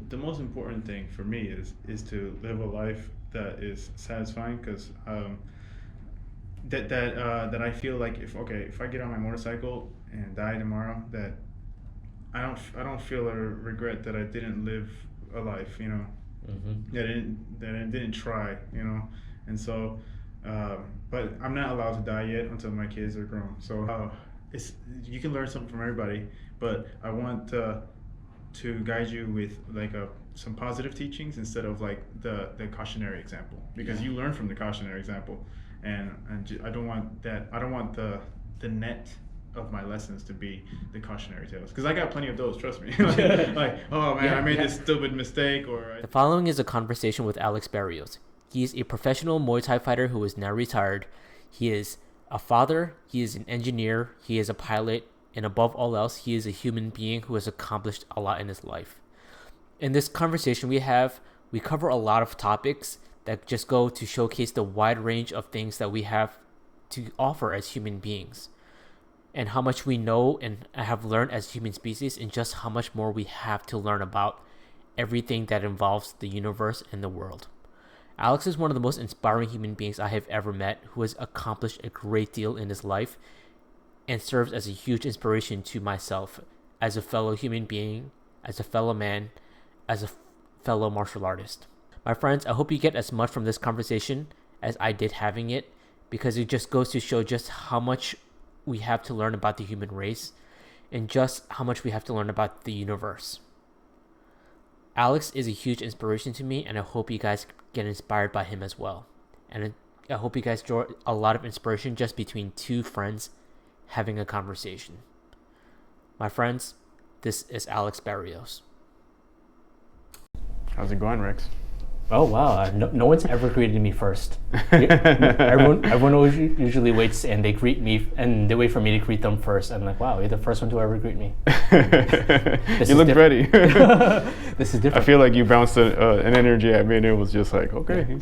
the most important thing for me is to live a life that is satisfying, because that I feel like, if I get on my motorcycle and die tomorrow, that I don't feel a regret that I didn't live a life, that I didn't try, and so, but I'm not allowed to die yet until my kids are grown. So it's you can learn something from everybody, but I want to guide you with like some positive teachings instead of like the cautionary example, because you learn from the cautionary example, and I don't want that. I don't want the net of my lessons to be the cautionary tales, because I got plenty of those, trust me. like, oh man, I made this stupid mistake, or The following is a conversation with Alex Berrios. He is a professional Muay Thai fighter who is now retired. He is a father, he is an engineer, he is a pilot, and above all else, he is a human being who has accomplished a lot in his life. In this conversation we cover a lot of topics that just go to showcase the wide range of things that we have to offer as human beings, and how much we know and have learned as human species, and just how much more we have to learn about everything that involves the universe and the world. Alex is one of the most inspiring human beings I have ever met, who has accomplished a great deal in his life and serves as a huge inspiration to myself as a fellow human being, as a fellow man, as a fellow martial artist. My friends, I hope you get as much from this conversation as I did having it, because it just goes to show just how much we have to learn about the human race and just how much we have to learn about the universe. Alex is a huge inspiration to me, and I hope you guys get inspired by him as well. And I hope you guys draw a lot of inspiration just between two friends having a conversation. My friends, this is Alex Berrios. how's it going, Rex? Oh wow! No one's ever greeted me first. Everyone always usually waits and they greet me, and they wait for me to greet them first. I'm like, wow, you're the first one to ever greet me. You looked ready. This is different. I feel like you bounced an energy at me, and it was just like, okay.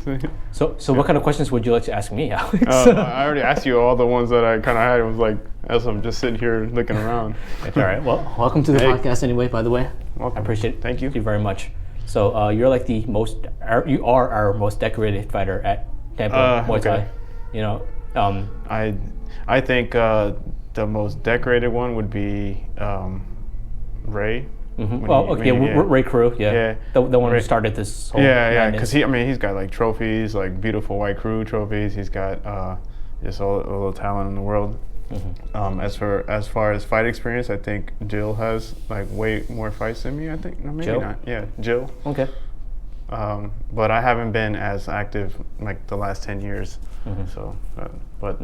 So what kind of questions would you like to ask me, Alex? I already asked you all the ones that I kind of had. It was like, as I'm just sitting here looking around. All right. Well, welcome to the podcast anyway. By the way, welcome. I appreciate it. Thank you. Thank you very much. So you're like you are our most decorated fighter at Tampa Muay Thai. Okay. You know, I think the most decorated one would be Ray. Mm-hmm. Well, okay, Ray Crew, yeah. The one who started this whole because he's got like trophies, like beautiful white crew trophies. He's got just all the talent in the world. Mm-hmm. As far as fight experience, I think Jill has like way more fights than me. I think maybe Jill? not. Yeah, Jill. Okay. But I haven't been as active like the last 10 years. Mm-hmm. So, but.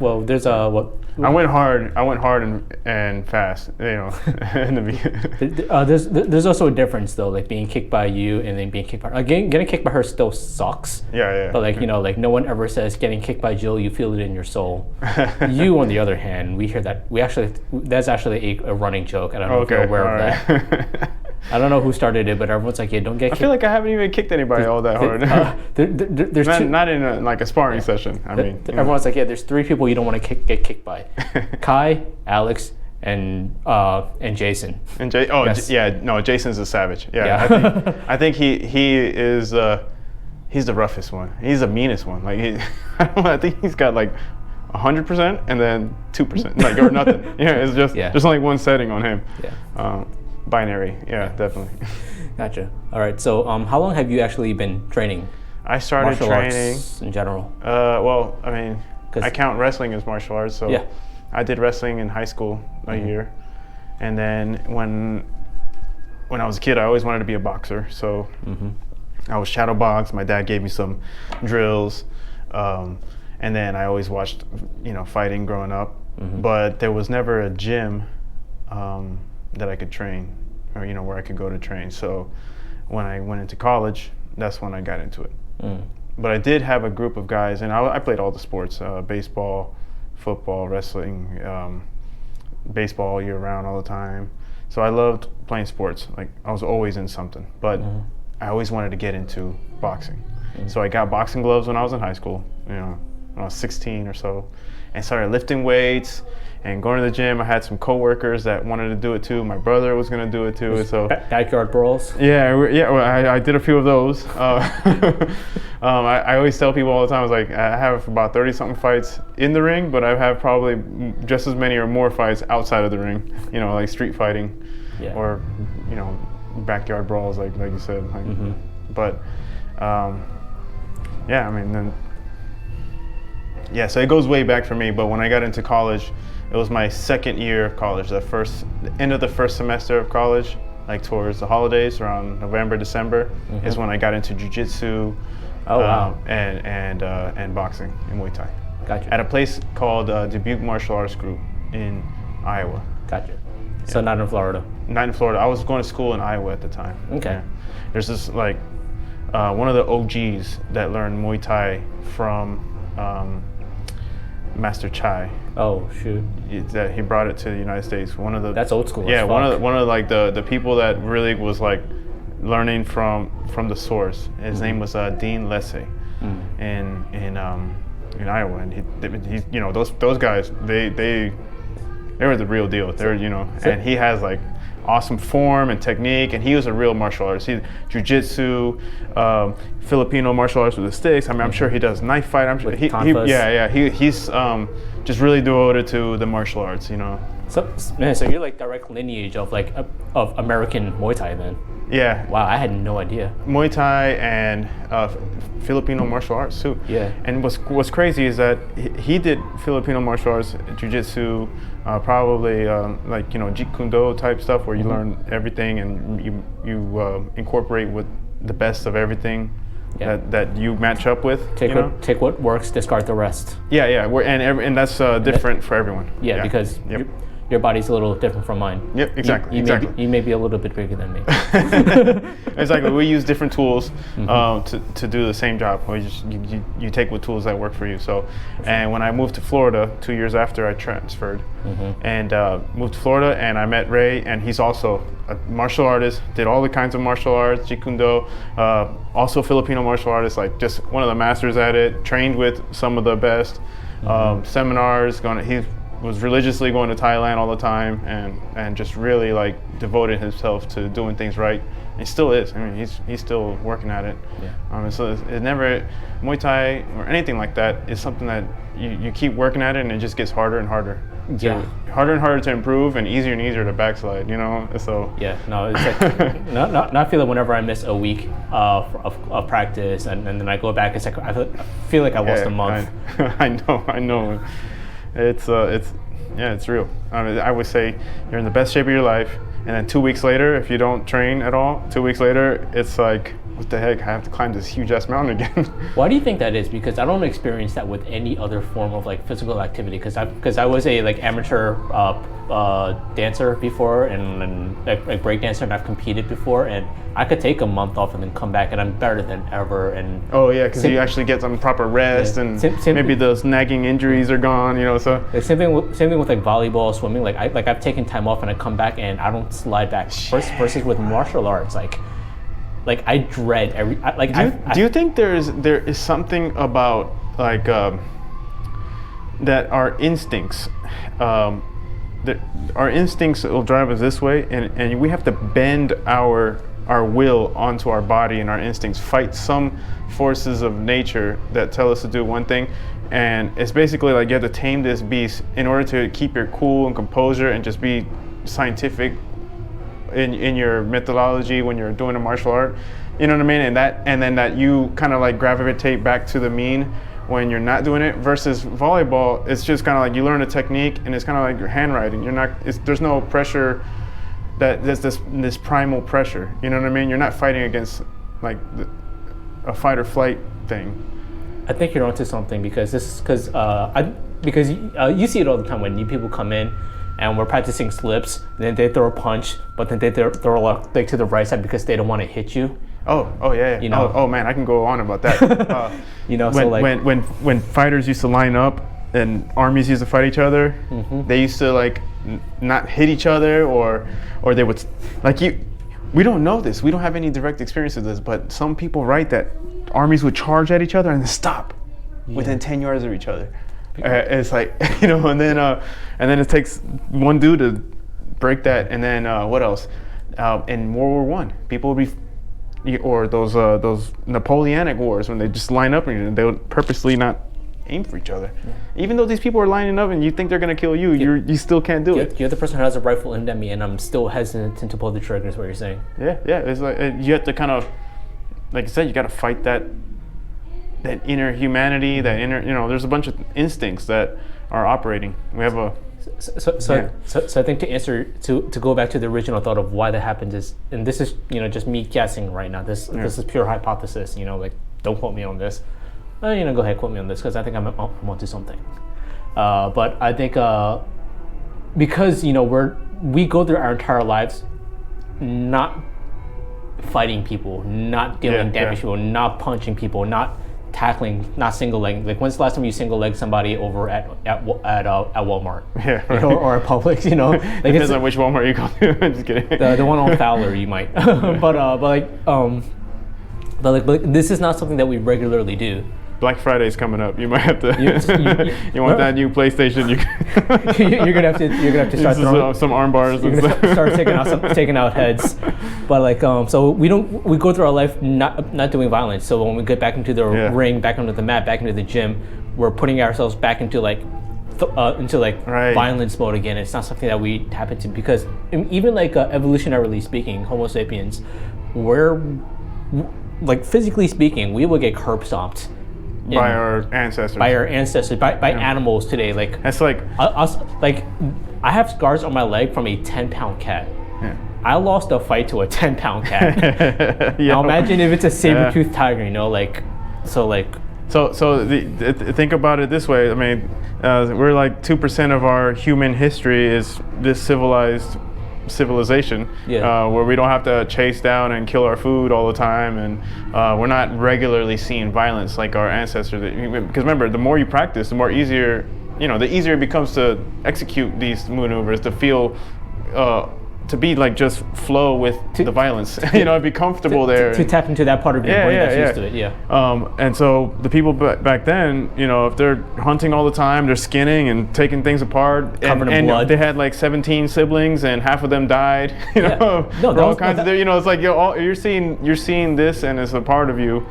Well, there's what I went hard and fast, in the beginning. There's also a difference though, like being kicked by you and then being kicked by her. Getting kicked by her still sucks. Yeah. But like no one ever says getting kicked by Jill, you feel it in your soul. You, on the other hand, we hear that. That's actually a running joke. I don't know if you're aware of that. I don't know who started it, but everyone's like, yeah, don't get kicked. I feel like I haven't even kicked anybody all that hard. There's not in a sparring session. I mean, everyone's like, yeah, there's three people you don't want to get kicked by: Kai, Alex, and Jason. And Jason's a savage. Yeah. I think he is he's the roughest one. He's the meanest one. Like I think he's got like 100% and then 2%, like or nothing. It's just like one setting on him. Yeah. Binary, definitely. Gotcha. All right. So, how long have you actually been training? I started martial training arts in general. Well, I mean, I count wrestling as martial arts. So, I did wrestling in high school a year, and then when I was a kid, I always wanted to be a boxer. So, I was shadow boxed. My dad gave me some drills, and then I always watched, fighting growing up. But there was never a gym that I could train, or where I could go to train. So when I went into college, that's when I got into it. But I did have a group of guys, and I played all the sports: baseball, football, wrestling, baseball year round, all the time. So I loved playing sports. Like I was always in something, but I always wanted to get into boxing. So I got boxing gloves when I was in high school. When I was 16 or so, and started lifting weights and going to the gym. I had some coworkers that wanted to do it too. My brother was going to do it too. So backyard brawls. Yeah. Well, I did a few of those. I always tell people all the time, I was like, I have about 30 something fights in the ring, but I have probably just as many or more fights outside of the ring. You know, like street fighting, or you know, backyard brawls, like you said. Like, but yeah, I mean, then so it goes way back for me. But when I got into college, it was my second year of college, the end of the first semester of college, like towards the holidays, around November, December, is when I got into jiu-jitsu, and boxing and Muay Thai. Gotcha. At a place called Dubuque Martial Arts Group in Iowa. Gotcha. So not in Florida. Not in Florida. I was going to school in Iowa at the time. Okay. Yeah. There's this like one of the OGs that learned Muay Thai from Master Chai. Oh shoot! That he brought it to the United States. One of the That's old school. Yeah, one of like the people that really was like learning from the source. His name was Dean Lessay, in Iowa, and he you know those guys they were the real deal. They're and he has like awesome form and technique, and he was a real martial artist. He jiu-jitsu, Filipino martial arts with the sticks. I mean, I'm sure he does knife fight. I'm sure he's just really devoted to the martial arts. So you're like direct lineage of of American Muay Thai then. Yeah. Wow, I had no idea. Muay Thai and Filipino martial arts too. Yeah. And what's crazy is that he did Filipino martial arts, jiu-jitsu, probably like Jeet Kune Do type stuff where you learn everything and you incorporate with the best of everything that you match up with. Take what works, discard the rest. Yeah. And that's different for everyone. Yeah, because your body's a little different from mine. Yep, exactly. You may be a little bit bigger than me. Exactly. We use different tools to do the same job. You take what tools that work for you. So, and when I moved to Florida 2 years after I transferred, and moved to Florida, and I met Ray, and he's also a martial artist. Did all the kinds of martial arts, Jeet Kune Do, also Filipino martial artist, like just one of the masters at it. Trained with some of the best seminars. He was religiously going to Thailand all the time, and just really like devoted himself to doing things right. And he still is. I mean, he's still working at it. Yeah. So it never, Muay Thai or anything like that is something that you keep working at it, and it just gets harder and harder. Harder and harder to improve, and easier to backslide. So yeah, no, it's like not I feel like whenever I miss a week of practice, and then I go back, it's like I feel like I lost a month. I know. It's real. I mean, I would say you're in the best shape of your life, and then 2 weeks later, if you don't train at all, 2 weeks later, it's like, what the heck? I have to climb this huge ass mountain again. Why do you think that is? Because I don't experience that with any other form of like physical activity. Because I was a like amateur dancer before, and like break dancer, and I've competed before, and I could take a month off and then come back, and I'm better than ever. And because you actually get some proper rest, and maybe those nagging injuries are gone. So same thing with like volleyball, swimming. Like I've taken time off and I come back and I don't slide back. Versus with martial arts, like I dread every do you think there is something about like that our instincts will drive us this way, and we have to bend our will onto our body and our instincts, fight some forces of nature that tell us to do one thing, and it's basically like you have to tame this beast in order to keep your cool and composure and just be scientific in your methodology when you're doing a martial art, you know what I mean? And then that you kind of like gravitate back to the mean when you're not doing it. Versus volleyball, it's just kind of like you learn a technique, and it's kind of like your handwriting. There's no pressure. There's this primal pressure. You know what I mean? You're not fighting against like a fight or flight thing. I think you're onto something because you see it all the time when new people come in. And we're practicing slips, and then they throw a punch, but then they throw a leg to the right side because they don't want to hit you. Oh yeah. Oh man, I can go on about that. When fighters used to line up and armies used to fight each other, they used to like not hit each other, or they would we don't know this. We don't have any direct experience with this, but some people write that armies would charge at each other and then stop within 10 yards of each other. It's like, you know, and then it takes one dude to break that, and then what else? In World War I, people would be, or those Napoleonic wars, when they just line up and they would purposely not aim for each other. Yeah. Even though these people are lining up and you think they're gonna kill you, you still can't do it. You're the person who has a rifle aimed at me, and I'm still hesitant to pull the trigger. Is what you're saying? Yeah. It's like you have to kind of, like I said, you got to fight that inner humanity, that inner, you know, there's a bunch of instincts that are operating. We have a. So I think to answer to go back to the original thought of why that happened is, and this is, you know, just me guessing right now. This is pure hypothesis. You know, like, don't quote me on this. You know, go ahead, quote me on this, because I think I'm onto something. But I think because, you know, we go through our entire lives not fighting people, not dealing damage to people, not punching people, not tackling, not single leg. Like, when's the last time you single leg somebody over at Walmart? Yeah, right. You know, or at Publix, you know. Like, depends on which Walmart you go to. I'm just kidding. The one on Fowler, you might. but this is not something that we regularly do. Black Friday's coming up. You might have to. You want that new PlayStation? You're gonna have to start throwing some arm bars. You're gonna start taking out heads. But like, so we go through our life not doing violence. So when we get back into the ring, back into the mat, back into the gym, we're putting ourselves back into violence mode again. It's not something that we tap into, because even like evolutionarily speaking, Homo sapiens, we're like, physically speaking, we will get curb stomped. By our ancestors. By animals today. Like, that's like us. Like, I have scars on my leg from a 10-pound cat. Yeah. I lost a fight to a 10-pound cat. Now imagine if it's a saber-toothed tiger. You know, like, so like. So think about it this way. I mean, we're like 2% of our human history is this civilization, where we don't have to chase down and kill our food all the time, and we're not regularly seeing violence like our ancestors. Because remember, the more you practice, the easier it becomes to execute these maneuvers, to feel, to be like, just flow with the violence. You know, be comfortable there. To tap into that part of your brain that's used to it. Yeah. And so the people back then, you know, if they're hunting all the time, they're skinning and taking things apart, covered in blood. They had like 17 siblings, and half of them died. You know, all kinds of. You know, it's like you're seeing this, and it's a part of you.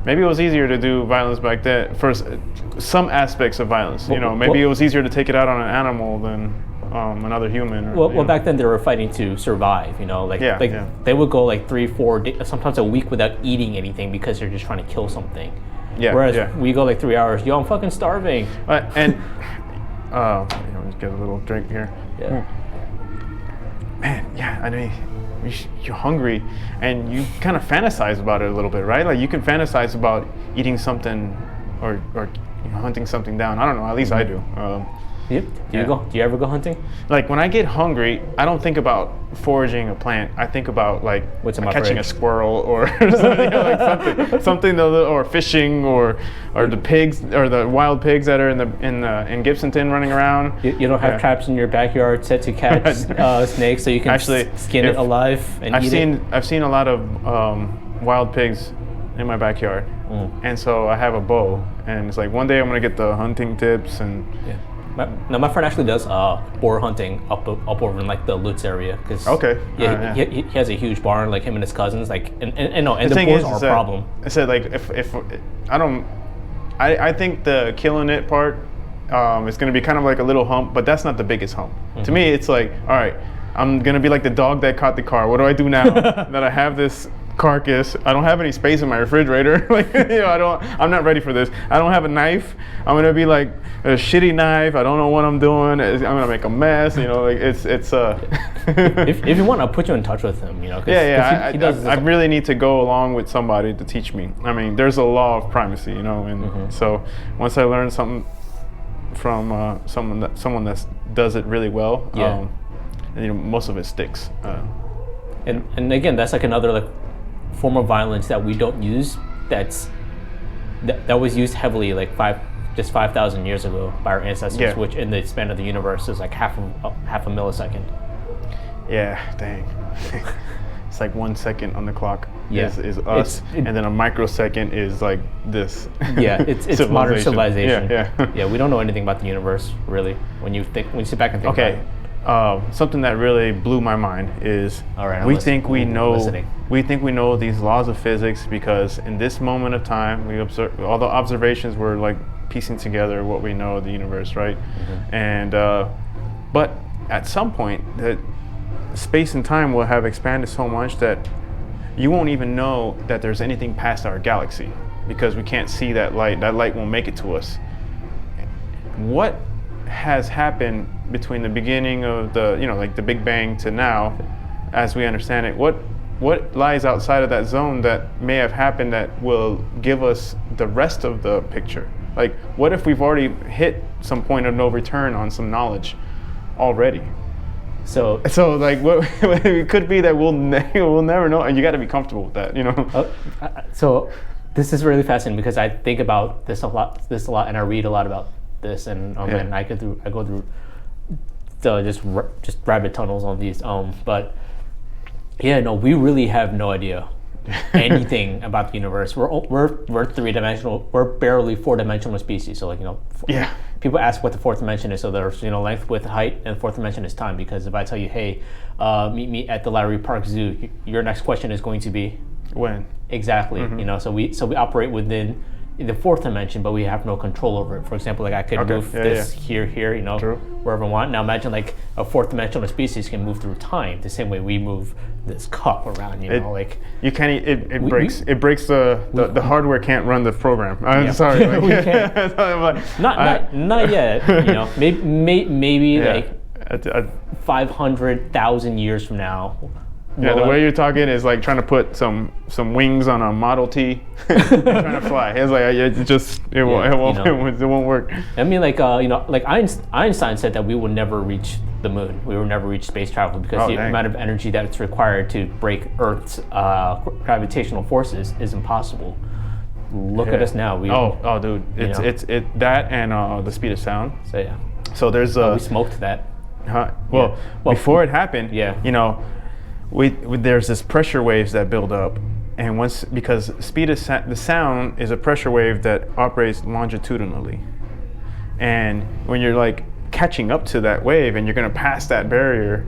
Maybe it was easier to do violence back then for some aspects of violence. You know, maybe it was easier to take it out on an animal than another human. Well, back then they were fighting to survive. You know, they would go like 3-4 days, sometimes a week, without eating anything, because they're just trying to kill something. Yeah. Whereas we go like 3 hours. Yo, I'm fucking starving. And just get a little drink here. Yeah. Man, yeah. I mean, you're hungry, and you kind of fantasize about it a little bit, right? Like, you can fantasize about eating something or hunting something down. I don't know. At least I do. Yep. Do you ever go hunting? Like, when I get hungry, I don't think about foraging a plant. I think about like catching a squirrel or something, or fishing, or the pigs, or the wild pigs that are in Gibsonton running around. You don't have traps in your backyard set to catch snakes, so you can skin it alive and eat it? I've seen a lot of wild pigs in my backyard, and so I have a bow, and it's like, one day I'm gonna get the hunting tips and. Yeah. My friend actually does boar hunting up over in like the Lutz area, because he has a huge barn, like him and his cousins, like and the boars are a problem. I said, like, if I think the killing it part is going to be kind of like a little hump, but that's not the biggest hump. Mm-hmm. To me, it's like, all right, I'm going to be like the dog that caught the car. What do I do now that I have this carcass? I don't have any space in my refrigerator. Like, you know, I'm not ready for this. I don't have a knife. I'm gonna be like a shitty knife. I don't know what I'm doing. I'm gonna make a mess. You know, like it's. if you want, I'll put you in touch with him. You know. I really need to go along with somebody to teach me. I mean, there's a law of primacy, you know, and so once I learn something from someone that does it really well, and, you know, most of it sticks. And again, that's like another like form of violence that we don't use. That was used heavily like 5,000 years ago by our ancestors, which in the span of the universe is like half a millisecond. Yeah, dang. it's like 1 second on the clock Yeah. is us, and then a microsecond is like this. Yeah, it's modern civilization. Yeah. Yeah, we don't know anything about the universe really. When you sit back and think. Okay. About it. Something that really blew my mind is we think we know these laws of physics because in this moment of time we observe all the observations were like piecing together what we know of the universe, right? Mm-hmm. And but at some point that space and time will have expanded so much that you won't even know that there's anything past our galaxy because we can't see that light. That light won't make it to us. What has happened between the beginning of the, like the Big Bang to now, as we understand it? What lies outside of that zone that may have happened that will give us the rest of the picture? Like, what if we've already hit some point of no return on some knowledge already? So like, what it could be that we'll never know, and you got to be comfortable with that, So this is really fascinating because I think about this a lot, and I read a lot about this, and and I go through the just rabbit tunnels on these. But we really have no idea anything about the universe. We're three-dimensional. We're barely four-dimensional species. So people ask what the fourth dimension is. So there's length, width, height, and the fourth dimension is time. Because if I tell you, hey, meet me at the Lowry Park Zoo, your next question is going to be when exactly. Mm-hmm. So we operate within the fourth dimension, but we have no control over it. For example, like I could move this here, True. Wherever I want. Now imagine like a fourth dimensional species can move through time the same way we move this cup around. You can't. It breaks. It breaks the hardware can't run the program. I'm sorry. Like, we can't. Not yet. Maybe 500,000 years from now. Yeah, the way you're talking is like trying to put some wings on a Model T, trying to fly. It's like it won't work. I mean, like Einstein said that we will never reach the moon. We will never reach space travel because the amount of energy that's required to break Earth's gravitational forces is impossible. Look at us now. Dude, it's that and the speed of sound. So there's we smoked that. Well, before it happened, there's this pressure waves that build up, and because the sound is a pressure wave that operates longitudinally, and when you're like catching up to that wave and you're gonna pass that barrier,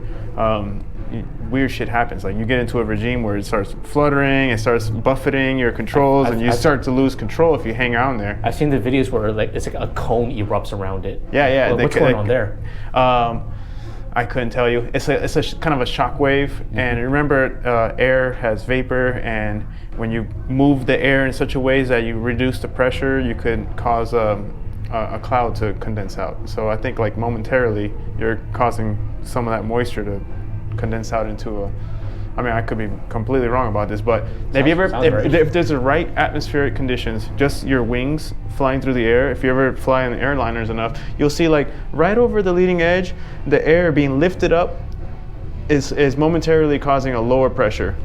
weird shit happens. Like you get into a regime where it starts fluttering, it starts buffeting your controls, and you start to lose control if you hang around there. I've seen the videos where it's like a cone erupts around it. What's going on there? I couldn't tell you. It's a kind of a shock wave, and remember, air has vapor, and when you move the air in such a way that you reduce the pressure, you could cause a cloud to condense out. So I think like momentarily, you're causing some of that moisture to condense out into I could be completely wrong about this, but if there's the right atmospheric conditions, just your wings flying through the air, if you ever fly in the airliners enough, you'll see like right over the leading edge, the air being lifted up is momentarily causing a lower pressure.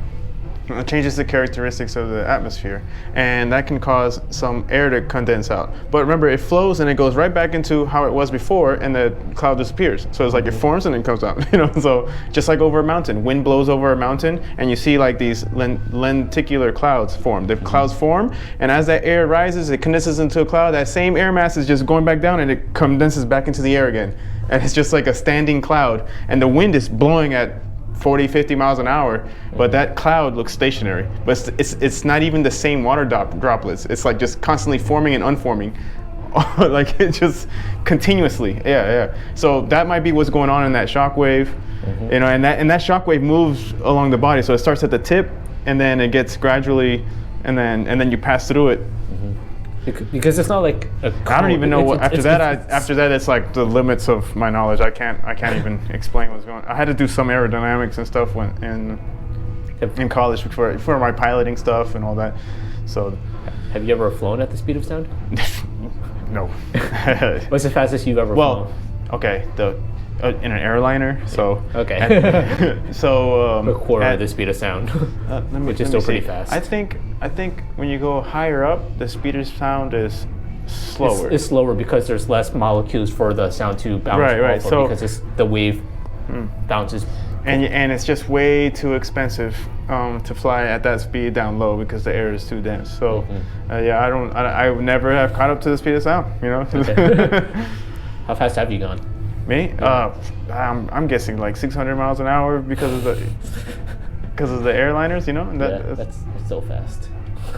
It changes the characteristics of the atmosphere, and that can cause some air to condense out. But remember, it flows and it goes right back into how it was before, and the cloud disappears. So it's like it forms and then comes out. So just like over a mountain, wind blows over a mountain, and you see like these lenticular clouds form. The clouds form, and as that air rises, it condenses into a cloud. That same air mass is just going back down, and it condenses back into the air again. And it's just like a standing cloud, and the wind is blowing at 40, 50 miles an hour, but that cloud looks stationary. But it's not even the same water droplets. It's like just constantly forming and unforming, like it just continuously. So that might be what's going on in that shock wave, and that shock wave moves along the body. So it starts at the tip, and then it gets gradually, and then you pass through it. Because it's not like I don't even know what after that it's like the limits of my knowledge. I can't even explain what's going on. I had to do some aerodynamics and stuff in college for my piloting stuff and all that. So have you ever flown at the speed of sound? No. What's the fastest you've ever flown? Okay, in an airliner. So okay. So a quarter of the speed of sound, which is still pretty fast. I think when you go higher up, the speed of sound is slower. It's slower because there's less molecules for the sound to bounce right. So because the wave bounces. And it's just way too expensive to fly at that speed down low because the air is too dense. So yeah, I would never have caught up to the speed of sound, you know. Okay. How fast have you gone? Me? Yeah. I'm guessing like 600 miles an hour because of the airliners, you know. That's so fast.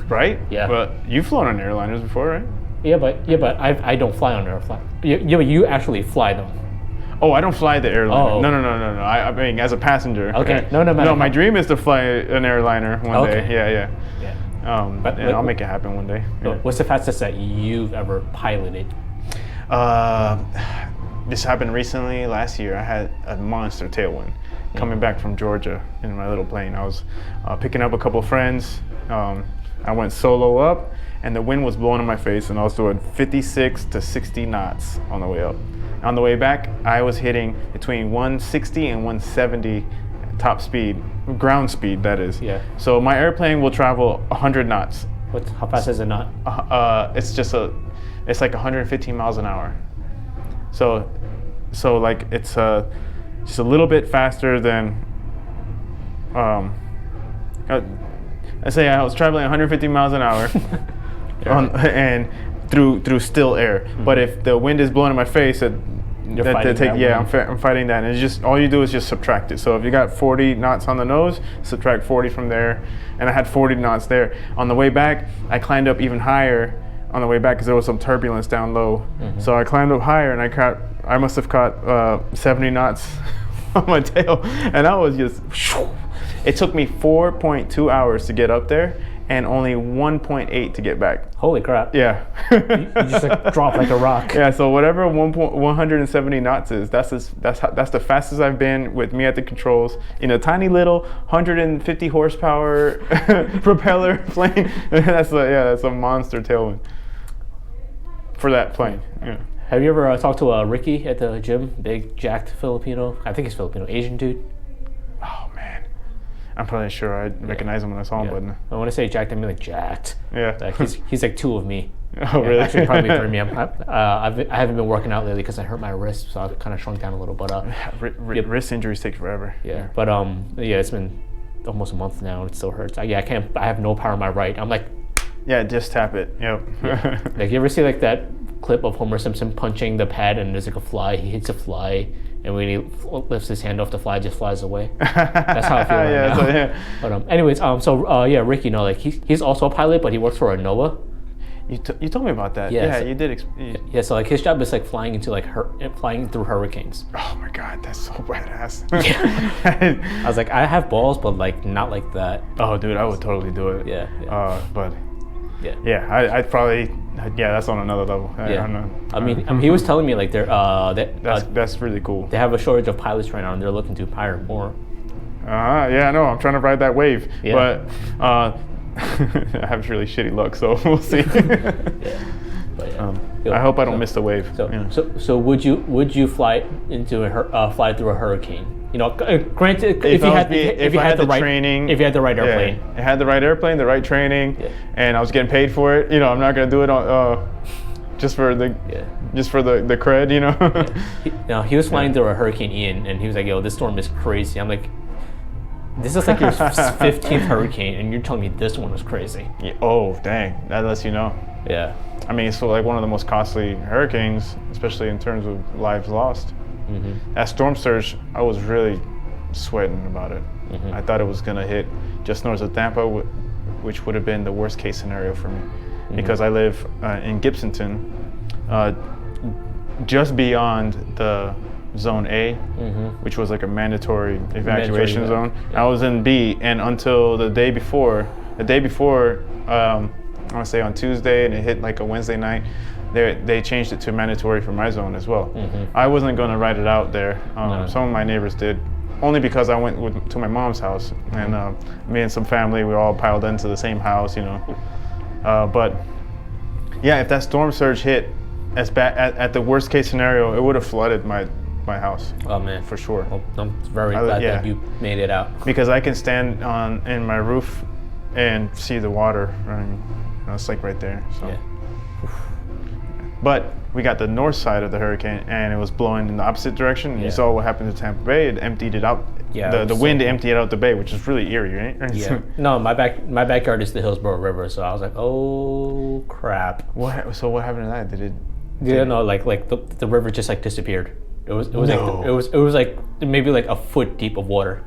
Right? Yeah. But you've flown on airliners before, right? Yeah, but I don't fly on airplane. Yeah, but you actually fly them. Oh, I don't fly the airliner. Oh. No. I mean, as a passenger. Okay. Right? No. My dream is to fly an airliner one day. Yeah. But I'll make it happen one day. Yeah. What's the fastest that you've ever piloted? This happened recently. Last year, I had a monster tailwind coming back from Georgia in my little plane. I was picking up a couple friends. I went solo up, and the wind was blowing in my face, and I was doing 56 to 60 knots on the way up. On the way back, I was hitting between 160 and 170 top speed, ground speed, that is. Yeah. So my airplane will travel 100 knots. How fast is a knot? It's like 115 miles an hour. So like it's just a little bit faster than. I say I was traveling 150 miles an hour, and through still air. But if the wind is blowing in my face, I'm fighting that. And it's just all you do is just subtract it. So if you got 40 knots on the nose, subtract 40 from there, and I had 40 knots there. On the way back, I climbed up even higher. On the way back, because there was some turbulence down low, so I climbed up higher, and I must have caught 70 knots on my tail, and I was just. It took me 4.2 hours to get up there, and only 1.8 to get back. Holy crap! Yeah, you just like drop like a rock. Yeah, so whatever 170 knots is, that's the fastest I've been with me at the controls in a tiny little 150 horsepower propeller plane. That's a monster tailwind for that plane. Yeah. Have you ever talked to Ricky at the gym? Big, jacked Filipino. I think he's Filipino, Asian dude. Oh man, I'm probably sure I'd recognize him when I saw him, but when I say jacked, I mean like jacked. Yeah. Like he's like two of me. Oh really? Actually, probably three of me. I haven't been working out lately because I hurt my wrist, so I've kind of shrunk down a little. But wrist injuries take forever. Yeah. But it's been almost a month now, and it still hurts. I have no power in my right. I'm like. Yeah, just tap it. Yep. Yeah. Like you ever see like that clip of Homer Simpson punching the pad and there's like a fly? He hits a fly, and when he lifts his hand off, the fly just flies away. That's how I feel right now. So, yeah. But anyways, Ricky, like he's also a pilot, but he works for Noah. You told me about that. Yeah, you did. Yeah, so like his job is like flying through hurricanes. Oh my god, that's so badass. Yeah. I was like, I have balls, but like not like that. Oh, dude, I would totally do it. Yeah. But. Yeah. I'd probably. Yeah, that's on another level. I don't know. I mean, he was telling me like that's really cool. They have a shortage of pilots right now, and they're looking to hire more. Yeah, I know. I'm trying to ride that wave, yeah. But I have really shitty luck, so we'll see. I hope I don't miss the wave. So would you fly fly through a hurricane? You know, granted, if you had the right training, if you had the right airplane, it had the right airplane, the right training, and I was getting paid for it. You know, I'm not gonna do it on just for the cred. You know. He was flying through a Hurricane Ian, and he was like, "Yo, this storm is crazy." I'm like, "This is like your 15th hurricane, and you're telling me this one was crazy." Yeah. Oh, dang! That lets you know. Yeah. I mean, it's like one of the most costly hurricanes, especially in terms of lives lost. Mm-hmm. That storm surge, I was really sweating about it. Mm-hmm. I thought it was gonna hit just north of Tampa, which would have been the worst case scenario for me, because I live in Gibsonton, just beyond the Zone A, which was like a mandatory evacuation zone. Yeah. I was in B, and until the day before, I want to say on Tuesday, and it hit like a Wednesday night, they changed it to mandatory for my zone as well. I wasn't going to ride it out there. Some of my neighbors did, only because I went to my mom's house, and me and some family, we all piled into the same house, you know. But yeah, if that storm surge hit as bad at the worst case scenario, it would have flooded my house. Oh man, for sure. Well, I'm very glad that you made it out. Because I can stand in my roof and see the water running. It's like right there. So. Yeah. But we got the north side of the hurricane, and it was blowing in the opposite direction. And you saw what happened to Tampa Bay. It emptied it out the wind emptied out the bay, which is really eerie, right? Yeah. No, my backyard is the Hillsborough River, so I was like, oh crap. So what happened to that? Did it? Like the river just like disappeared. It was like maybe like a foot deep of water.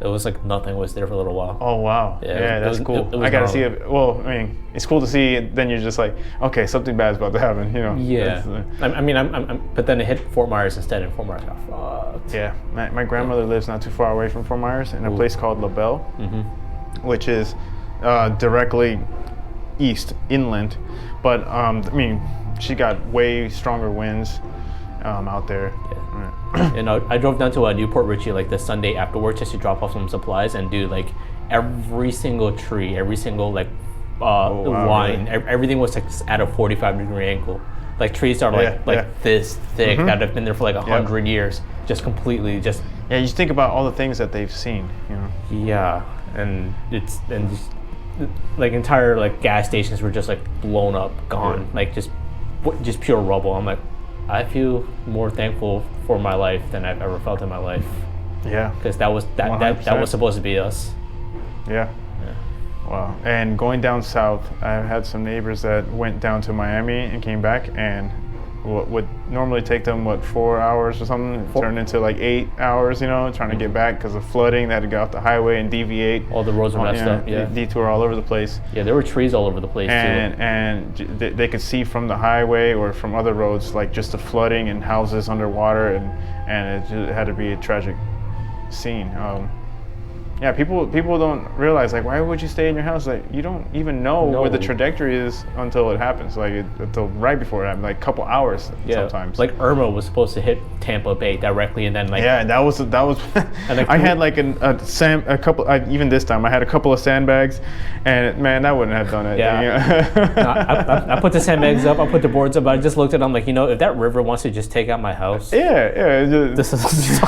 It was like nothing was there for a little while. Oh wow! Yeah, that's cool. I gotta see it. Well, I mean, it's cool to see. Then you're just like, okay, something bad's about to happen. You know? Yeah. But then it hit Fort Myers instead, and Fort Myers got fucked. Yeah. My grandmother lives not too far away from Fort Myers in a place called LaBelle, which is directly east inland. But I mean, she got way stronger winds out there. Yeah. And I drove down to Newport Richie like the Sunday afterwards just to drop off some supplies, and do like every single tree, every single like line, really? Everything was like at a 45-degree angle. Like trees are like this thick that have been there for like 100 years, just completely just. Yeah, you think about all the things that they've seen, you know. Yeah, and like entire like gas stations were just like blown up, gone, like just pure rubble. I'm like, I feel more thankful for my life than I've ever felt in my life. Yeah, because that was supposed to be us. Yeah. Wow. And going down south, I had some neighbors that went down to Miami and came back, and what would normally take them 4 hours or something turned into like 8 hours, you know, trying to get back because of flooding. They had to get off the highway and deviate. All the roads were messed up. Yeah, detour all over the place. Yeah, there were trees all over the place and they could see from the highway or from other roads like just the flooding and houses underwater, and it had to be a tragic scene. Yeah, people don't realize, like, why would you stay in your house? Like, you don't even know where the trajectory is until it happens, until right before it happens, like a couple hours sometimes. Like Irma was supposed to hit Tampa Bay directly, and then like and that was. I had like a couple. Even this time, I had a couple of sandbags, and man, that wouldn't have done it. Yeah. I put the sandbags up, I put the boards up. I just looked at them like, if that river wants to just take out my house. This is.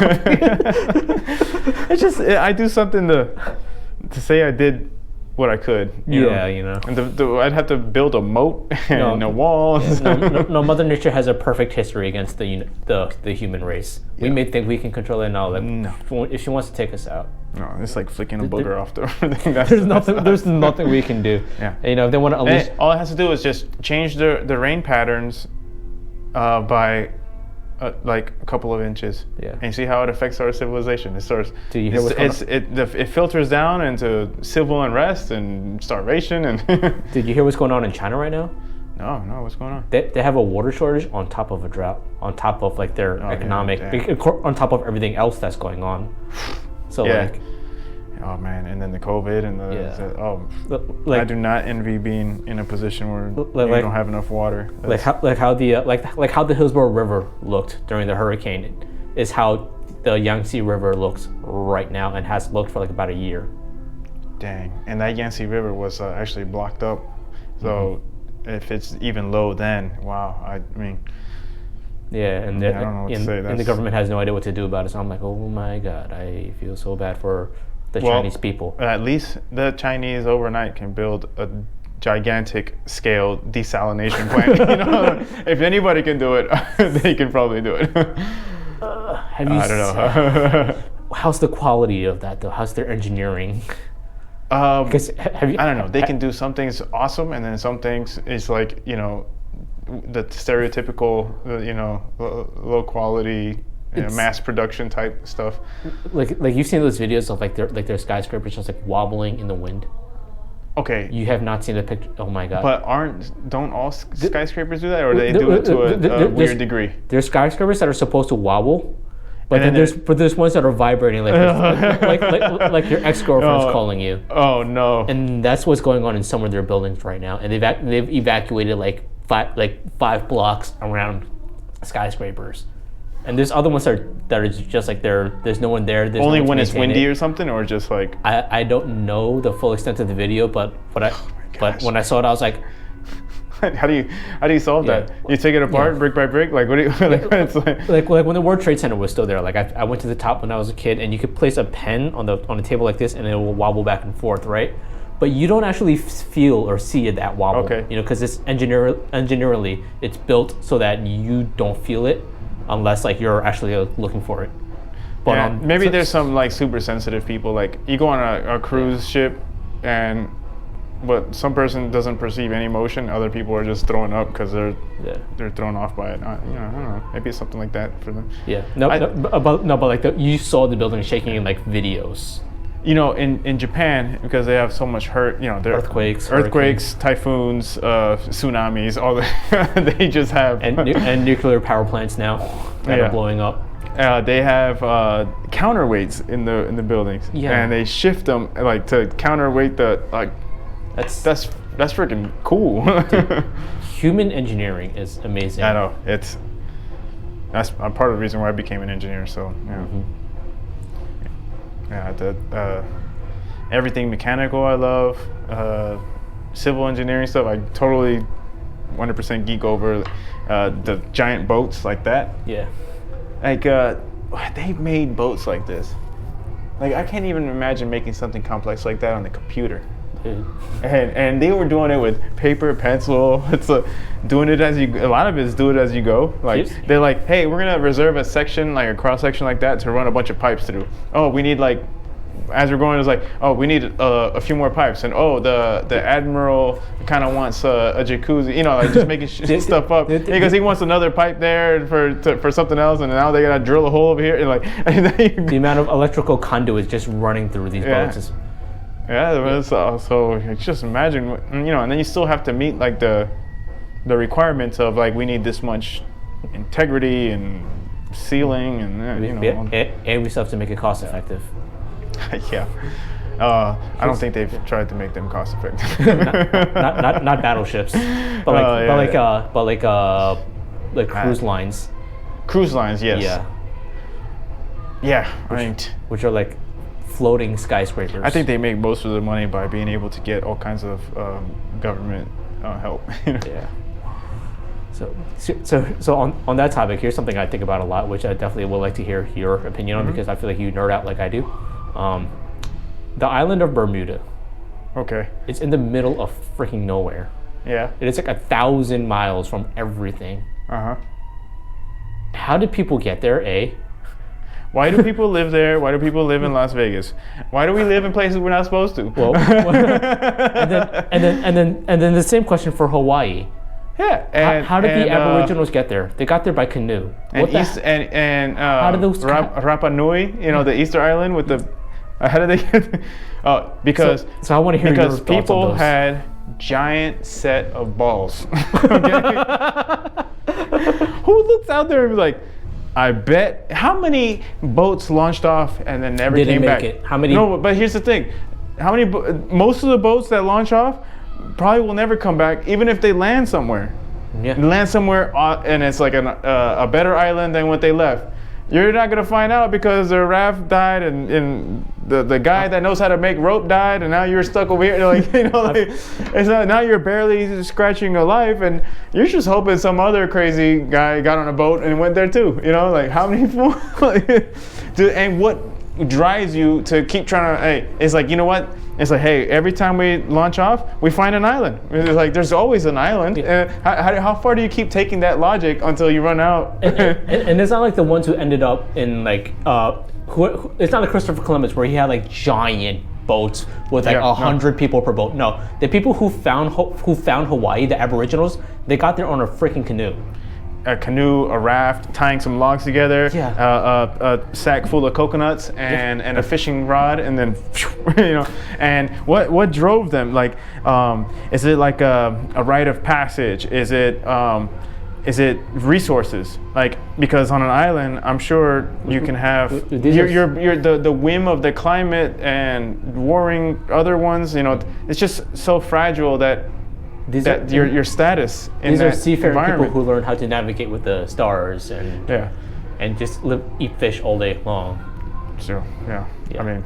It's just I do something to say I did what I could. You know? And I'd have to build a moat and a wall. No, Mother Nature has a perfect history against the human race. We may think we can control it now. Like, no. If she wants to take us out. No, it's like flicking a booger off the thing. There's nothing we can do. Yeah. If they want to unleash. All it has to do is just change the rain patterns by like a couple of inches, and see how it affects our civilization. It starts. Do you hear it filters down into civil unrest and starvation. And did you hear what's going on in China right now? No, what's going on? They have a water shortage on top of a drought, on top of like their economic, on top of everything else that's going on. So like. Oh man, and then the COVID and I do not envy being in a position where you don't have enough water. Like how the Hillsborough River looked during the hurricane is how the Yangtze River looks right now, and has looked for like about a year. Dang, and that Yangtze River was actually blocked up. So if it's even low, then wow, I mean. Yeah, and I don't know what to say. And the government has no idea what to do about it. So I'm like, oh my God, I feel so bad for the Chinese people. At least the Chinese overnight can build a gigantic scale desalination plant. If anybody can do it, they can probably do it. I don't know. How's the quality of that though? How's their engineering? I don't know. They can do some things awesome, and then some things is like the stereotypical low quality. Mass production type stuff. Like you've seen those videos of like their skyscrapers just like wobbling in the wind. Okay. You have not seen the picture. Oh my God. But don't all skyscrapers do that, or they do it to a weird degree? There's skyscrapers that are supposed to wobble, but then there's ones that are vibrating like your ex-girlfriend's calling you. Oh no. And that's what's going on in some of their buildings right now, and they've evacuated like five blocks around skyscrapers. And there's other ones that are just like there's no one there. Only when it's windy or something, or just like I don't know the full extent of the video, but when I saw it, I was like, how do you solve that? You take it apart brick by brick, like what do you it's like when the World Trade Center was still there. Like I went to the top when I was a kid, and you could place a pen on a table like this, and it will wobble back and forth, right? But you don't actually feel or see that wobble, because it's engineerily it's built so that you don't feel it. Unless like you're actually looking for it. But maybe there's some like super sensitive people. Like you go on a cruise ship, and but some person doesn't perceive any emotion. Other people are just throwing up because they're thrown off by it. I don't know. Maybe it's something like that for them. Yeah. But like you saw the building shaking in like videos. In Japan, because they have so much hurt, there earthquakes, typhoons, tsunamis, all the they just have and nuclear power plants now that are blowing up. They have counterweights in the buildings, and they shift them like to counterweight the like. That's freaking cool. Dude, human engineering is amazing. I know that's part of the reason why I became an engineer. So yeah. Mm-hmm. Yeah, everything mechanical I love, civil engineering stuff I totally 100% geek over, the giant boats like that. Yeah. Like they made boats like this. Like I can't even imagine making something complex like that on the computer. Dude. And they were doing it with paper, pencil. It's doing it as you. A lot of it is do it as you go. Like they're like, hey, we're gonna reserve a section, like a cross section like that, to run a bunch of pipes through. Oh, we need like, as we're going, it's like, oh, we need a few more pipes, and oh, the admiral kind of wants a jacuzzi. Like just making stuff up because he wants another pipe there for something else, and now they gotta drill a hole over here, and like the amount of electrical conduits just running through these boats is. Yeah, so just imagine, and then you still have to meet like the requirements of like we need this much integrity and sealing and and we still have to make it cost effective. Yeah, I don't think they've tried to make them cost effective. not battleships, but like cruise lines. Cruise lines, yes. Yeah, which are like floating skyscrapers. I think they make most of their money by being able to get all kinds of government help. Yeah. So on that topic, here's something I think about a lot, which I definitely would like to hear your opinion on, because I feel like you nerd out like I do. The island of Bermuda. Okay. It's in the middle of freaking nowhere. Yeah. It's like 1,000 miles from everything. Uh-huh. How did people get there, A? Why do people live there? Why do people live in Las Vegas? Why do we live in places we're not supposed to? Well, and then the same question for Hawaii. Yeah. How did the Aboriginals get there? They got there by canoe. How did those Rapa Nui, the Easter Island with the how did they get there? Oh, because so I want to hear your thoughts on those. Because people had giant set of balls. Who looks out there and be like, I bet how many boats launched off and then never came back? It. How many? No, but here's the thing: how many? Most of the boats that launch off probably will never come back, even if they land somewhere. Yeah. Land somewhere, and it's like a better island than what they left. You're not gonna find out because the raft died, and the guy that knows how to make rope died, and now you're stuck over here. It's not, now you're barely scratching a life, and you're just hoping some other crazy guy got on a boat and went there too. Like how many people? And what drives you to keep trying to? Hey, it's like, you know what? It's like, hey, every time we launch off, we find an island. It's like there's always an island. Yeah. How far do you keep taking that logic until you run out? And it's not like the ones who ended up in like it's not like Christopher Columbus where he had like giant boats with like 100 people per boat. No, the people who found Hawaii, the Aboriginals, they got there on a freaking canoe. A canoe, a raft, tying some logs together, a sack full of coconuts, and a fishing rod, and then, And what drove them? Like, is it like a rite of passage? Is it resources? Like, because on an island, I'm sure you can have the whim of the climate and warring other ones. It's just so fragile that. Your status in these that are seafaring environment. People who learn how to navigate with the stars and just eat fish all day long. So I mean,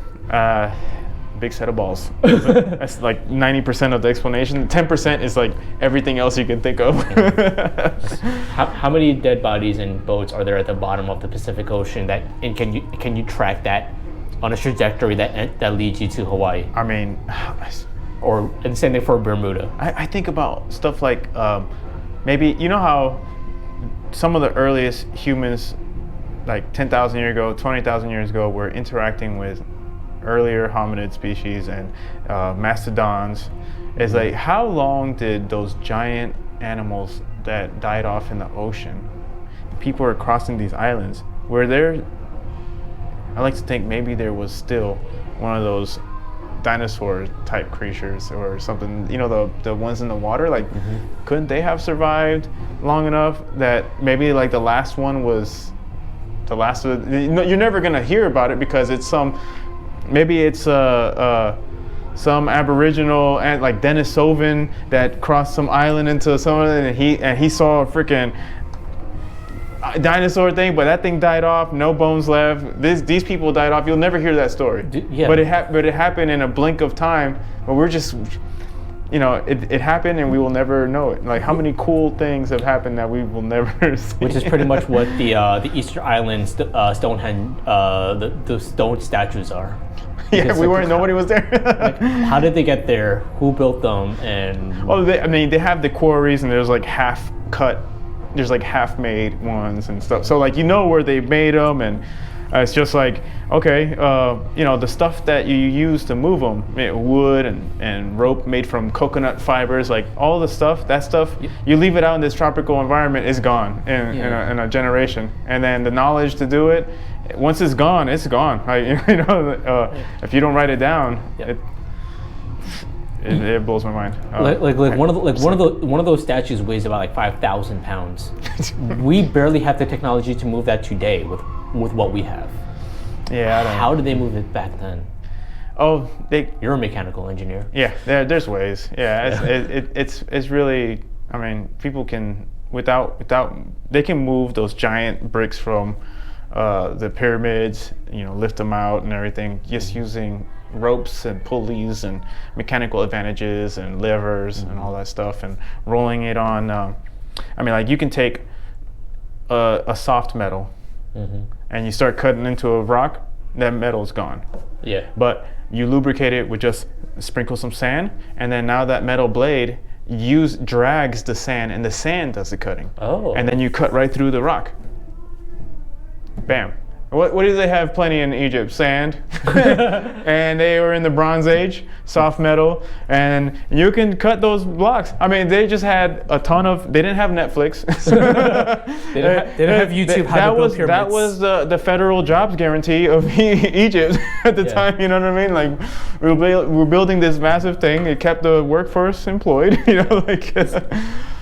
big set of balls. That's like 90% of the explanation. 10% is like everything else you can think of. How many dead bodies and boats are there at the bottom of the Pacific Ocean? And can you track that on a trajectory that leads you to Hawaii? I mean. Or and same thing for Bermuda. I think about stuff like maybe how some of the earliest humans like 10,000 years ago, 20,000 years ago, were interacting with earlier hominid species and mastodons. It's like, how long did those giant animals that died off in the ocean, people are crossing these islands, were there, I like to think maybe there was still one of those dinosaur type creatures or something, you know, the ones in the water, like couldn't they have survived long enough that maybe like the last one was the last of the, you're never gonna hear about it because it's maybe it's some Aboriginal and like Denisovan that crossed some island into something, and he saw a freaking dinosaur thing, but that thing died off, no bones left. These people died off. You'll never hear that story. But it happened in a blink of time. But we're just, you know, it happened and we will never know it. Like how many cool things have happened that we will never see. Which is pretty much what the Easter Island Stonehenge, the stone statues are. Yeah, we weren't. Nobody was there. Like, how did they get there? Who built them? And they have the quarries, and there's like half cut. There's like half-made ones and stuff. So like you know where they made them, and it's just like okay, you know the stuff that you use to move them, wood and rope made from coconut fibers, like all the stuff. That stuff you leave it out in this tropical environment, is gone in a generation, and then the knowledge to do it. Once it's gone, it's gone. You know, if you don't write it down, it blows my mind. One of those statues weighs about like 5,000 pounds. We barely have the technology to move that today with what we have. Yeah, I don't know. How did they move it back then? Oh, you're a mechanical engineer. Yeah, there's ways. Yeah, it's really. I mean, people can they can move those giant bricks from the pyramids, you know, lift them out and everything, just using ropes and pulleys and mechanical advantages and levers and all that stuff, and rolling it on. I mean, like you can take a soft metal and you start cutting into a rock, that metal's gone. Yeah. But you lubricate it with just sprinkle some sand, and then now that metal blade drags the sand, and the sand does the cutting. Oh. And then you cut right through the rock. Bam. What do they have plenty in Egypt? Sand. And they were in the Bronze Age, soft metal, and you can cut those blocks. I mean, they just had a ton of, they didn't have Netflix. They didn't have YouTube. That was the federal jobs guarantee of Egypt at the time, you know what I mean? Like, we're building this massive thing. It kept the workforce employed, you know, like.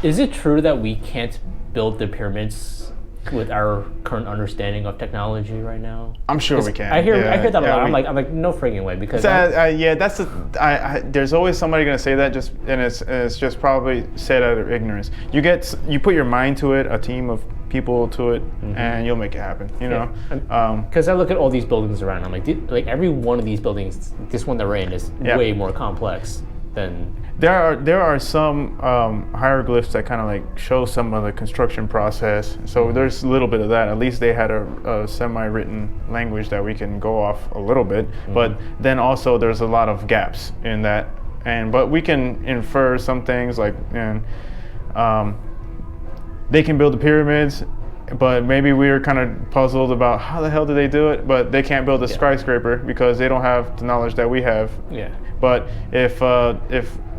Is it true that we can't build the pyramids with our current understanding of technology right now? I'm sure we can. I hear that a lot. I'm like, no frigging way, because there's always somebody gonna say that, and it's just probably said out of ignorance. You put your mind to it, a team of people to it, and you'll make it happen. You know, because I look at all these buildings around. I'm like every one of these buildings, this one that we're in is way more complex than. There are some hieroglyphs that kind of like show some of the construction process. So there's a little bit of that. At least they had a semi-written language that we can go off a little bit. But then also there's a lot of gaps in that. But we can infer some things like, they can build the pyramids, but maybe we were kind of puzzled about how the hell did they do it? But they can't build a skyscraper because they don't have the knowledge that we have. Yeah. But if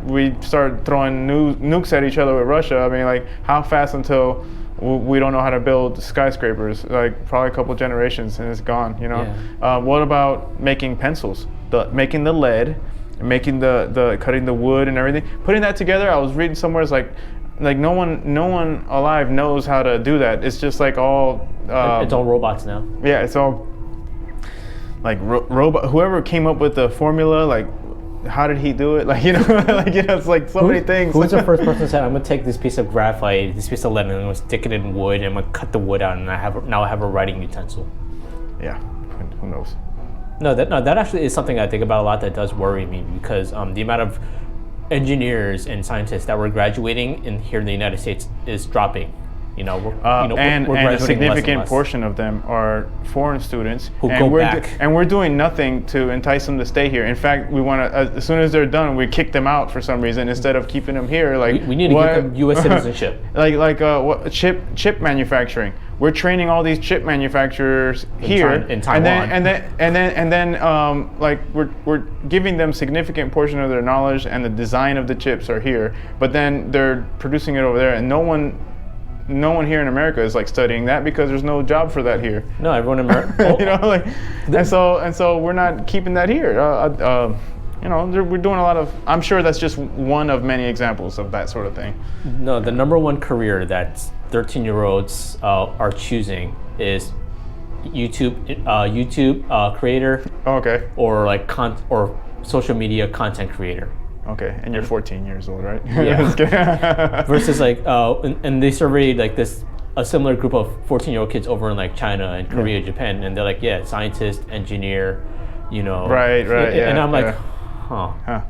we start throwing nukes at each other with Russia, I mean, like, how fast until we don't know how to build skyscrapers? Like, probably a couple generations and it's gone, you know? Yeah. What about making pencils? Making the lead, making the cutting the wood and everything? Putting that together, I was reading somewhere, it's like no one alive knows how to do that. It's just like all... it's all robots now. Yeah, it's all like robot. Whoever came up with the formula, like, how did he do it? Like, you know, like, you know, it's like so many things. Who's the first person that said, I'm gonna take this piece of graphite, this piece of lead, and I'm gonna stick it in wood, and I'm gonna cut the wood out, and I have a writing utensil. Yeah, who knows? No, that actually is something I think about a lot that does worry me, because the amount of engineers and scientists that were graduating here in the United States is dropping. and a significant portion of them are foreign students who go back. And we're doing nothing to entice them to stay here. In fact, we want to, as soon as they're done, we kick them out for some reason instead of keeping them here. Like we need to give them U.S. citizenship. what chip manufacturing. We're training all these chip manufacturers here in Taiwan, and then like we're giving them significant portion of their knowledge, and the design of the chips are here, but then they're producing it over there, and no one here in America is like studying that because there's no job for that here. No, everyone in America. You know, and so we're not keeping that here. You know, we're doing a lot of. I'm sure that's just one of many examples of that sort of thing. No, the number one career that 13-year-olds are choosing is YouTube creator. Okay. Or like or social media content creator. Okay, and you're 14 years old, right? Yeah. Versus like, and they surveyed like a similar group of 14-year-old kids over in like China and Korea, Japan, and they're like, yeah, scientist, engineer, you know. Right. And I'm like,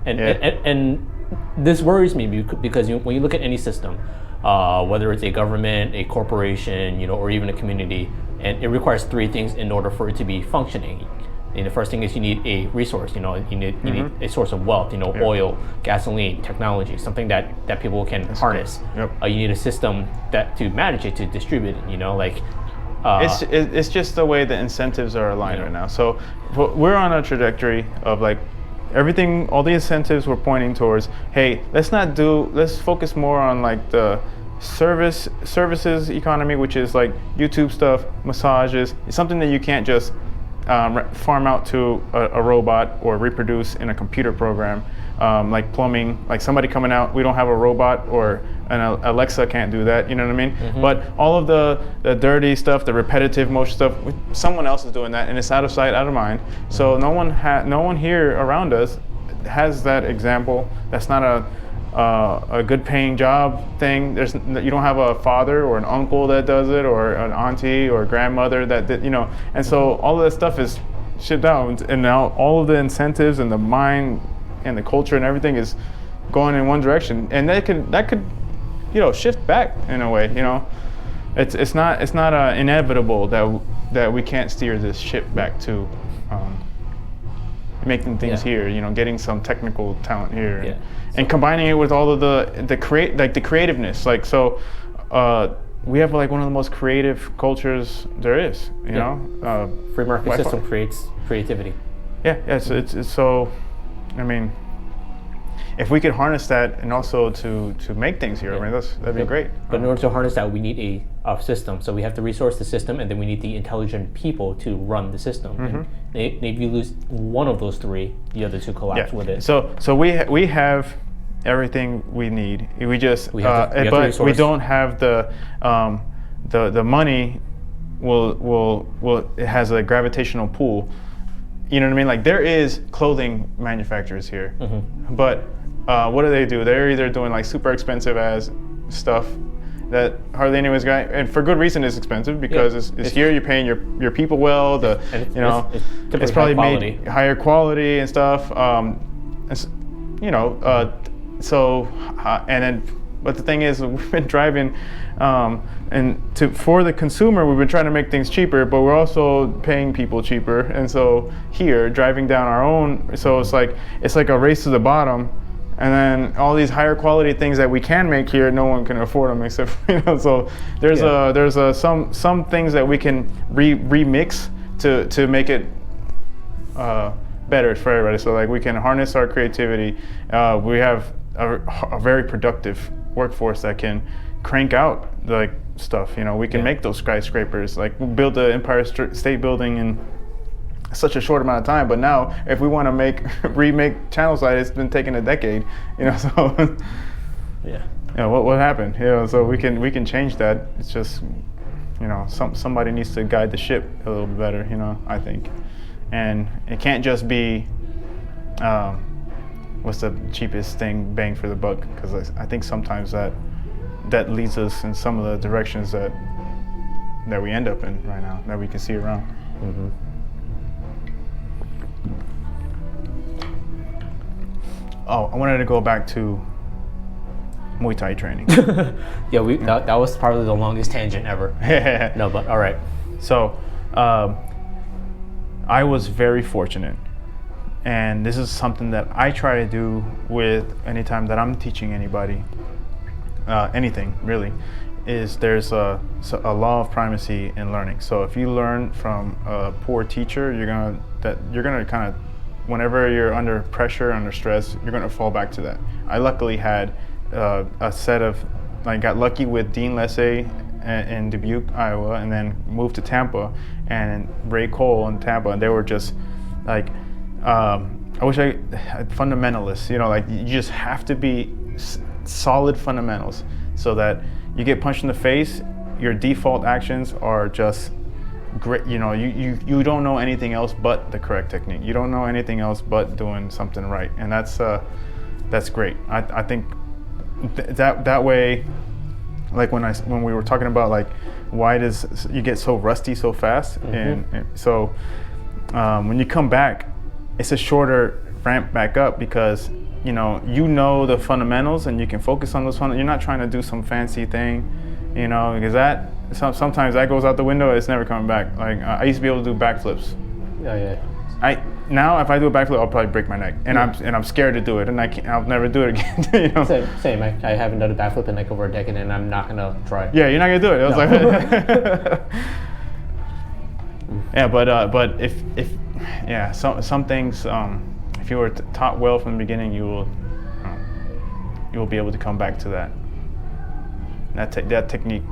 and this worries me because when you look at any system, whether it's a government, a corporation, you know, or even a community, and it requires three things in order for it to be functioning. And the first thing is you need a resource, you know, you need a source of wealth, you know, oil, gasoline, technology, something that people can harness. Yep. You need a system to manage it, to distribute it, you know, like. It's just the way the incentives are aligned right now. So we're on a trajectory of like everything, all the incentives we're pointing towards, hey, let's focus more on like the services economy, which is like YouTube stuff, massages. It's something that you can't just farm out to a robot or reproduce in a computer program, like plumbing, like somebody coming out, we don't have a robot or an Alexa can't do that, you know what I mean? But all of the dirty stuff, the repetitive motion stuff, someone else is doing that, and it's out of sight, out of mind. So no one here around us has that example. That's not a good paying job thing. You don't have a father or an uncle that does it, or an auntie or grandmother that did, you know. And so all of that stuff is shipped out, and now all of the incentives and the mind and the culture and everything is going in one direction, and that could you know, shift back in a way. You know, it's not inevitable that we can't steer this ship back to making things here. You know, getting some technical talent here. And combining it with all of the creativeness, like so, we have like one of the most creative cultures there is. You know, free market system creates creativity. It's so. I mean, if we could harness that and also to make things here, I mean, that'd be great. But in order to harness that, we need a system. So we have to resource the system, and then we need the intelligent people to run the system. And if you lose one of those three, the other two collapse with it. So we have everything we need. We just but we don't have the money. It has a gravitational pull. You know what I mean? Like there is clothing manufacturers here, but what do? They're either doing like super expensive as stuff that hardly anyone's got, and for good reason it's expensive because it's here. You're paying your people well. It's probably made higher quality and stuff. But the thing is, we've been driving, for the consumer, we've been trying to make things cheaper, but we're also paying people cheaper. And so here, driving down our own, so it's like a race to the bottom. And then all these higher quality things that we can make here, no one can afford them except so there's some things that we can remix to make it better for everybody. So like we can harness our creativity. We have a very productive workforce that can crank out like stuff. You know, we can make those skyscrapers. Like we built the Empire State Building in such a short amount of time, but now if we want to remake Channelside, it's been taking a decade. You know, so what happened? You know, so we can change that. It's just, you know, somebody needs to guide the ship a little bit better. You know, I think, and it can't just be what's the cheapest thing, bang for the buck, because I think sometimes that leads us in some of the directions that we end up in right now, that we can see around. Oh, I wanted to go back to Muay Thai training. Yeah, that was probably the longest tangent ever. No, but all right. So I was very fortunate, and this is something that I try to do with anytime that I'm teaching anybody anything really, is there's a law of primacy in learning. So if you learn from a poor teacher, you're gonna kind of, whenever you're under pressure, under stress, you're gonna fall back to that. I luckily had a set of, I got lucky with Dean Lesay in Dubuque, Iowa, and then moved to Tampa, and Ray Cole in Tampa, and they were just like, I wish I had fundamentalists, you know, like you just have to be solid fundamentals so that you get punched in the face, your default actions are just great. You know, you don't know anything else but the correct technique. You don't know anything else but doing something right, and that's great. I think that way, like when we were talking about like why does you get so rusty so fast, and so when you come back, it's a shorter ramp back up because you know the fundamentals and you can focus on those fundamentals. You're not trying to do some fancy thing, you know, because that sometimes that goes out the window. It's never coming back. Like I used to be able to do backflips. Yeah. Now if I do a backflip, I'll probably break my neck, and I'm scared to do it, and I'll never do it again. You know? Same. I haven't done a backflip in like over a decade, and I'm not gonna try. Yeah, you're not gonna do it. It was like, yeah, but if some things, if you were taught well from the beginning, you will be able to come back to that. That technique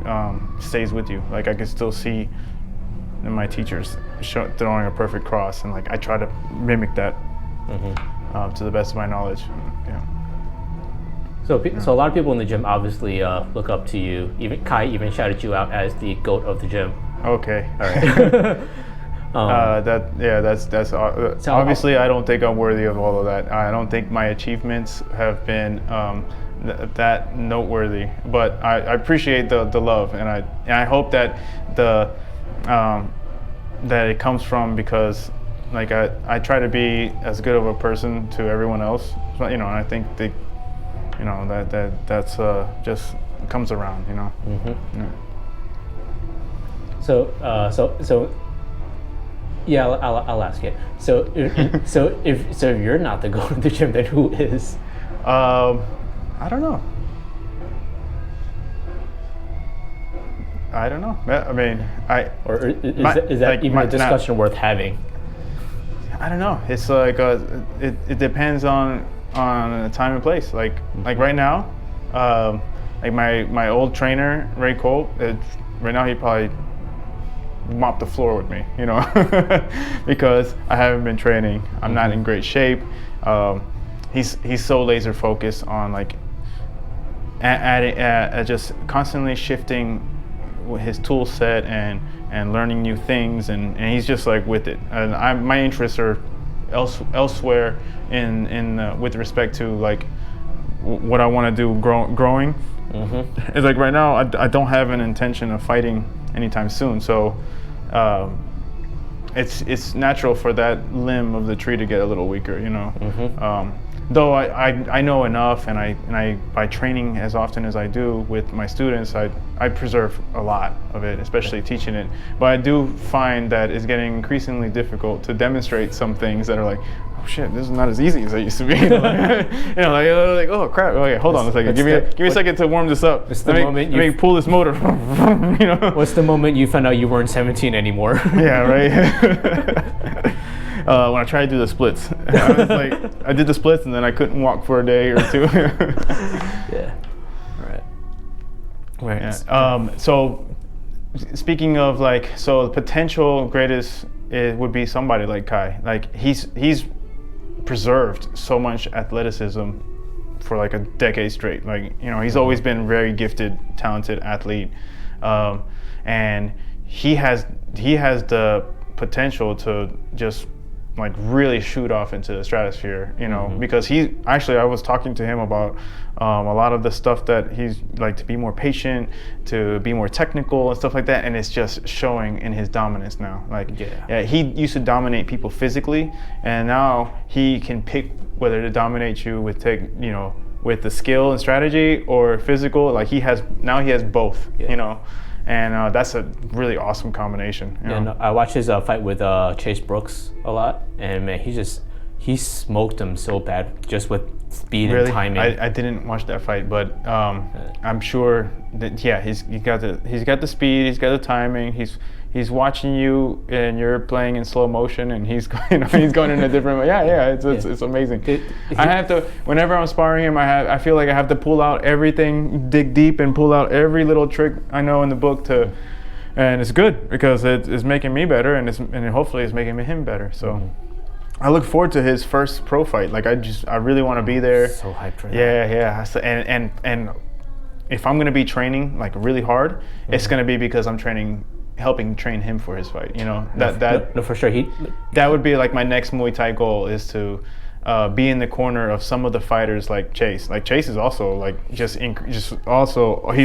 stays with you. Like I can still see my teachers throwing a perfect cross, and like I try to mimic that to the best of my knowledge. Yeah. So a lot of people in the gym obviously look up to you. Even Kai even shouted you out as the GOAT of the gym. Okay. All right. That's obviously I don't think I'm worthy of all of that. I don't think my achievements have been that noteworthy, but I appreciate the love, and I hope that that it comes from, because like I try to be as good of a person to everyone else, you know, and I think that's just comes around, you know. Yeah. So yeah, I'll ask it. So if you're not the GOAT of the gym, then who is? I don't know. I mean, is that even a discussion worth having? I don't know. It's like it depends on the time and place. Like right now, like my old trainer Ray Cole. Right now he probably mop the floor with me, you know, because I haven't been training. I'm not in great shape. He's so laser focused on like just constantly shifting his tool set and learning new things, and he's just like with it. And my interests are elsewhere in with respect to like what I want to do growing. It's like right now I don't have an intention of fighting anytime soon, so it's natural for that limb of the tree to get a little weaker, you know. Though I know enough, and I by training as often as I do with my students, I preserve a lot of it, especially teaching it. But I do find that it's getting increasingly difficult to demonstrate some things that are like, oh shit, this is not as easy as it used to be. Like oh crap, okay, hold on a second, give me a second to warm this up. Let me pull this motor. You know? What's the moment you found out you weren't 17 anymore? Yeah, right. When I tried to do the splits, I was like, I did the splits and then I couldn't walk for a day or two. Yeah. Right. Yeah. So speaking of like, so the potential greatest would be somebody like Kai. Like he's preserved so much athleticism for like a decade straight. Like, you know, he's always been a very gifted, talented athlete, and he has the potential to just like really shoot off into the stratosphere, you know, because I was talking to him about a lot of the stuff that he's like, to be more patient, to be more technical and stuff like that, and it's just showing in his dominance now. Like, yeah, he used to dominate people physically, and now he can pick whether to dominate you with with the skill and strategy or physical. Like he has both, you know, and that's a really awesome combination. You know? I watched his fight with Chase Brooks a lot, and man, he smoked him so bad just with speed and timing. I didn't watch that fight, but I'm sure that he's got the speed, he's got the timing, he's watching you and you're playing in slow motion and he's going in a different way. It's amazing. I have to, whenever I'm sparring him, I feel like I have to pull out everything, dig deep and pull out every little trick I know in the book and it's good because it's making me better and hopefully it's making him better. So I look forward to his first pro fight. Like I really want to be there. So hyped for that. Yeah. So, and if I'm gonna be training like really hard, it's gonna be because I'm helping train him for his fight. You know no, for sure. That would be like my next Muay Thai goal is to be in the corner of some of the fighters like Chase. Like Chase is also like he's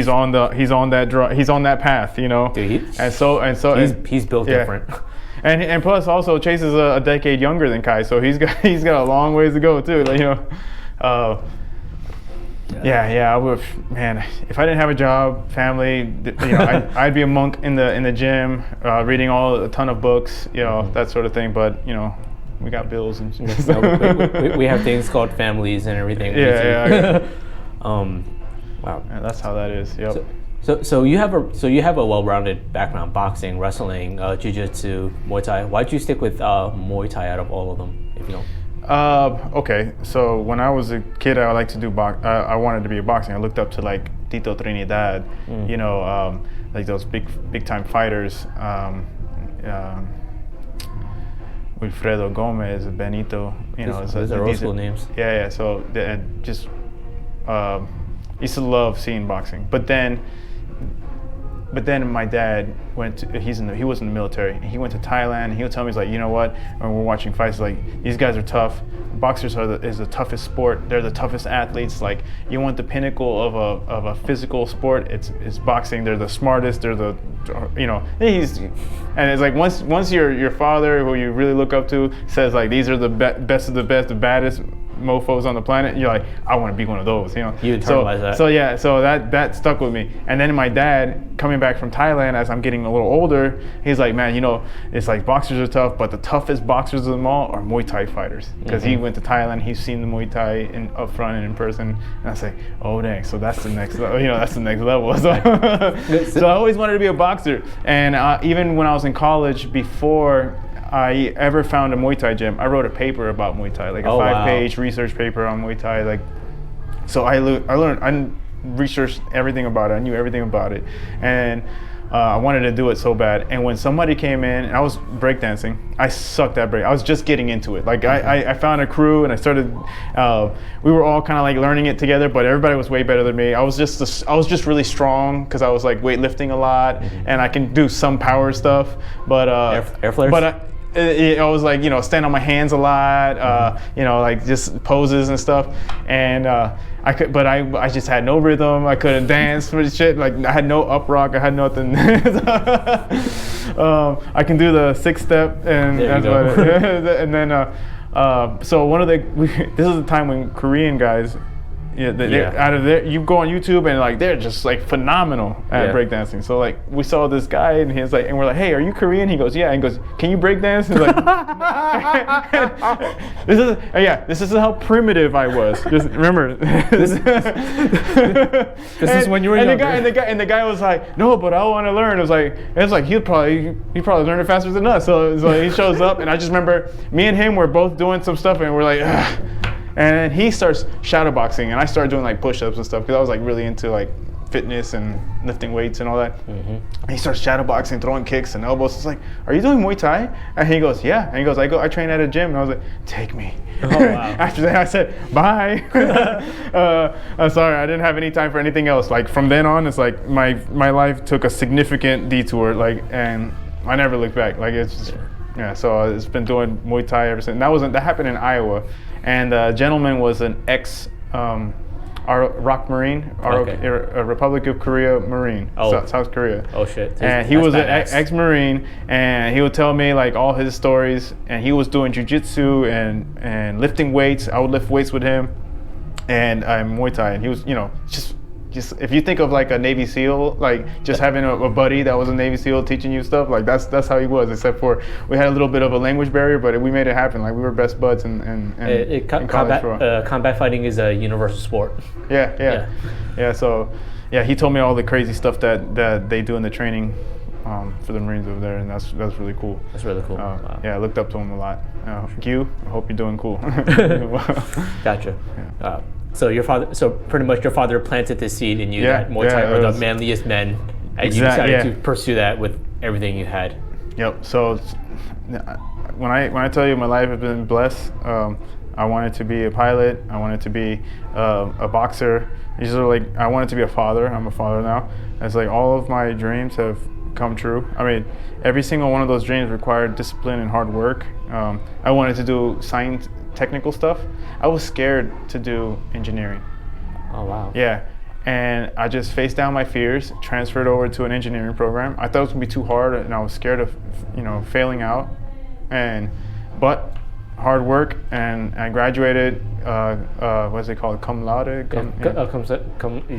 on that path. You know. Dude, he's built different. And plus also Chase is a decade younger than Kai, so he's got a long ways to go too. Like, you know, I would, man. If I didn't have a job, family, you know, I'd be a monk in the gym, reading a ton of books, you know, that sort of thing. But you know, we got bills and we have things called families and everything. Wow, that's how that is. Yep. So you have a well-rounded background: boxing, wrestling, jiu-jitsu, Muay Thai. Why'd you stick with Muay Thai out of all of them, if you know? Okay, so when I was a kid, I liked to do I wanted to be a boxing. I looked up to like Tito Trinidad, you know, like those big time fighters, Wilfredo Gomez, Benito. You know, those are old school names. Yeah. So just used to love seeing boxing, but then my dad he was in the military. He went to Thailand and he would tell me, he's like, you know what, when we're watching fights, like these guys are tough. Boxers is the toughest sport. They're the toughest athletes. Like you want the pinnacle of a physical sport, it's boxing. They're the smartest. They're the, you know, and it's like once your father, who you really look up to, says like these are the best of the best, the baddest mofos on the planet, you're like, I want to be one of those, you know. You internalize that. So that stuck with me. And then my dad, coming back from Thailand as I'm getting a little older, he's like, man, you know, it's like boxers are tough, but the toughest boxers of them all are Muay Thai fighters. Because he went to Thailand, he's seen the Muay Thai up front and in person, and I say, oh dang, so that's the next level, you know, that's the next level. So I always wanted to be a boxer. And even when I was in college, before I ever found a Muay Thai gym, I wrote a paper about Muay Thai, like a 5-page research paper on Muay Thai. Like, so I researched everything about it. I knew everything about it, and I wanted to do it so bad. And when somebody came in, and I was breakdancing, I sucked at break. I was just getting into it. Like I found a crew, and I started. We were all kind of like learning it together, but everybody was way better than me. I was just really strong because I was like weightlifting a lot, and I can do some power stuff. But air flares. But I was like, you know, stand on my hands a lot, you know, like just poses and stuff. And I just had no rhythm. I couldn't dance for shit. Like I had no up rock. I had nothing. I can do the 6-step, and that's about it. And then, so this is the time when Korean guys, out of there, you go on YouTube and like they're just like phenomenal at breakdancing. So like we saw this guy and he's like, and we're like, hey, are you Korean? He goes, yeah. And he goes, can you breakdance? He's like, this is how primitive I was. Just remember, this is when you were younger. And the guy was like, no, but I want to learn. It was like he probably learned it faster than us. So he shows up, and I just remember me and him were both doing some stuff, and we're like, ugh. And he starts shadowboxing, and I started doing like push-ups and stuff because I was like really into like fitness and lifting weights and all that. And he starts shadowboxing, throwing kicks and elbows. It's like, are you doing Muay Thai? And he goes, yeah. And he goes, I train at a gym. And I was like, take me. Oh, wow. After that, I said, bye. I'm sorry, I didn't have any time for anything else. Like from then on, it's like my life took a significant detour. Like, and I never looked back. Like it's just, so it's been doing Muay Thai ever since. And that happened in Iowa. And the gentleman was an ROK Marine, a Republic of Korea Marine, South Korea. Oh shit! And he was an ex-Marine, and he would tell me like all his stories. And he was doing jiu-jitsu and lifting weights. I would lift weights with him, and I'm Muay Thai, and he was, just if you think of like a Navy SEAL, like just having a buddy that was a Navy SEAL teaching you stuff, like that's how he was. Except for we had a little bit of a language barrier, but we made it happen. Like we were best buds in combat fighting is a universal sport. Yeah. So he told me all the crazy stuff that they do in the training for the Marines over there, and that's really cool. That's really cool. Wow. Yeah, I looked up to him a lot. Q, I hope you're doing cool. Gotcha. Yeah. So pretty much your father planted the seed in you that Muay Thai are the manliest men, and you decided to pursue that with everything you had. Yep. So when I tell you my life has been blessed, I wanted to be a pilot. I wanted to be a boxer. These are like, I wanted to be a father. I'm a father now. It's like all of my dreams have come true. I mean, every single one of those dreams required discipline and hard work. I wanted to do science, technical stuff. I was scared to do engineering. Oh, wow. Yeah. And I just faced down my fears, transferred over to an engineering program. I thought it was gonna be too hard, and I was scared of, failing out. But hard work, and I graduated. What's it called? Cum laude. I know what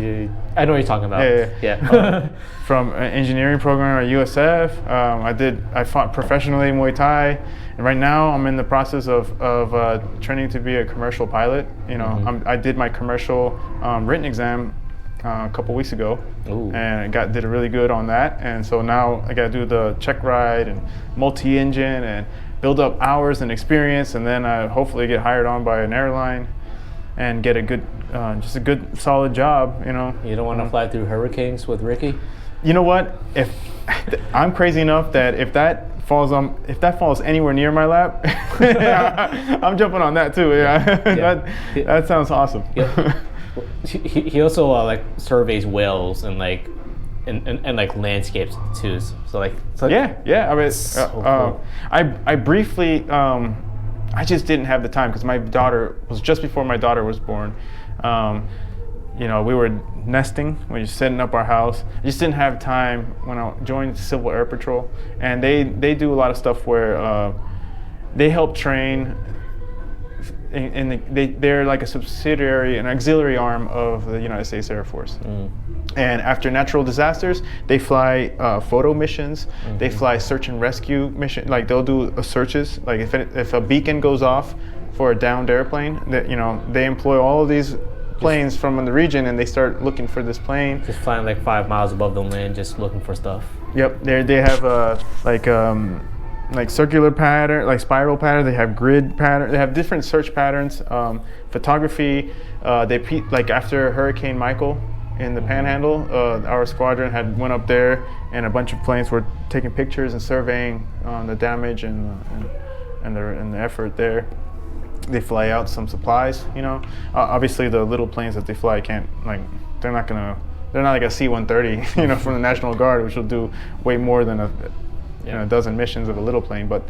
you're talking about. Yeah. From an engineering program at USF. I fought professionally Muay Thai, and right now I'm in the process of training to be a commercial pilot. I did my commercial written exam a couple weeks ago. Ooh. And did really good on that, and so now I got to do the check ride and multi-engine and build up hours and experience, and then hopefully get hired on by an airline and get a good, just a good solid job. You don't want to fly through hurricanes with Ricky? You know what? If I'm crazy enough that if that falls anywhere near my lap, I'm jumping on that too. Yeah. That sounds awesome. Yeah. He also surveys whales and landscapes too. Yeah. I mean, so cool. I briefly, I just didn't have the time because my daughter was just before my daughter was born. We were nesting, we were setting up our house. I just didn't have time when I joined Civil Air Patrol, and they do a lot of stuff where they help train. And they're like a subsidiary, an auxiliary arm of the United States Air Force. And after natural disasters, they fly photo missions. Mm-hmm. They fly search and rescue mission. Like they'll do searches. Like if a beacon goes off for a downed airplane, they employ all of these planes from the region, and they start looking for this plane. Just flying like 5 miles above the land, just looking for stuff. Yep. They have like circular pattern, like spiral pattern. They have grid pattern. They have different search patterns. Photography. After Hurricane Michael in the Panhandle, our squadron had went up there, and a bunch of planes were taking pictures and surveying the damage and the effort there. They fly out some supplies. Obviously the little planes that they fly they're not like a C-130, from the National Guard, which will do way more than a dozen missions of a little plane, but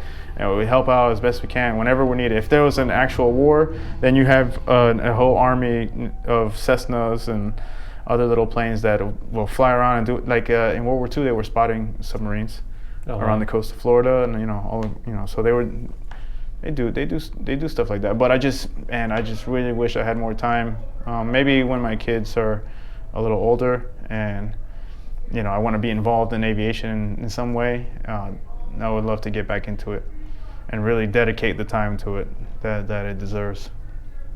we help out as best we can whenever we're needed. If there was an actual war, then you have a whole army of Cessnas and other little planes that will fly around and do in World War II they were spotting submarines around the coast of Florida, and so they do stuff like that. But I just really wish I had more time. Maybe when my kids are a little older and I want to be involved in aviation in some way. I would love to get back into it and really dedicate the time to it that it deserves.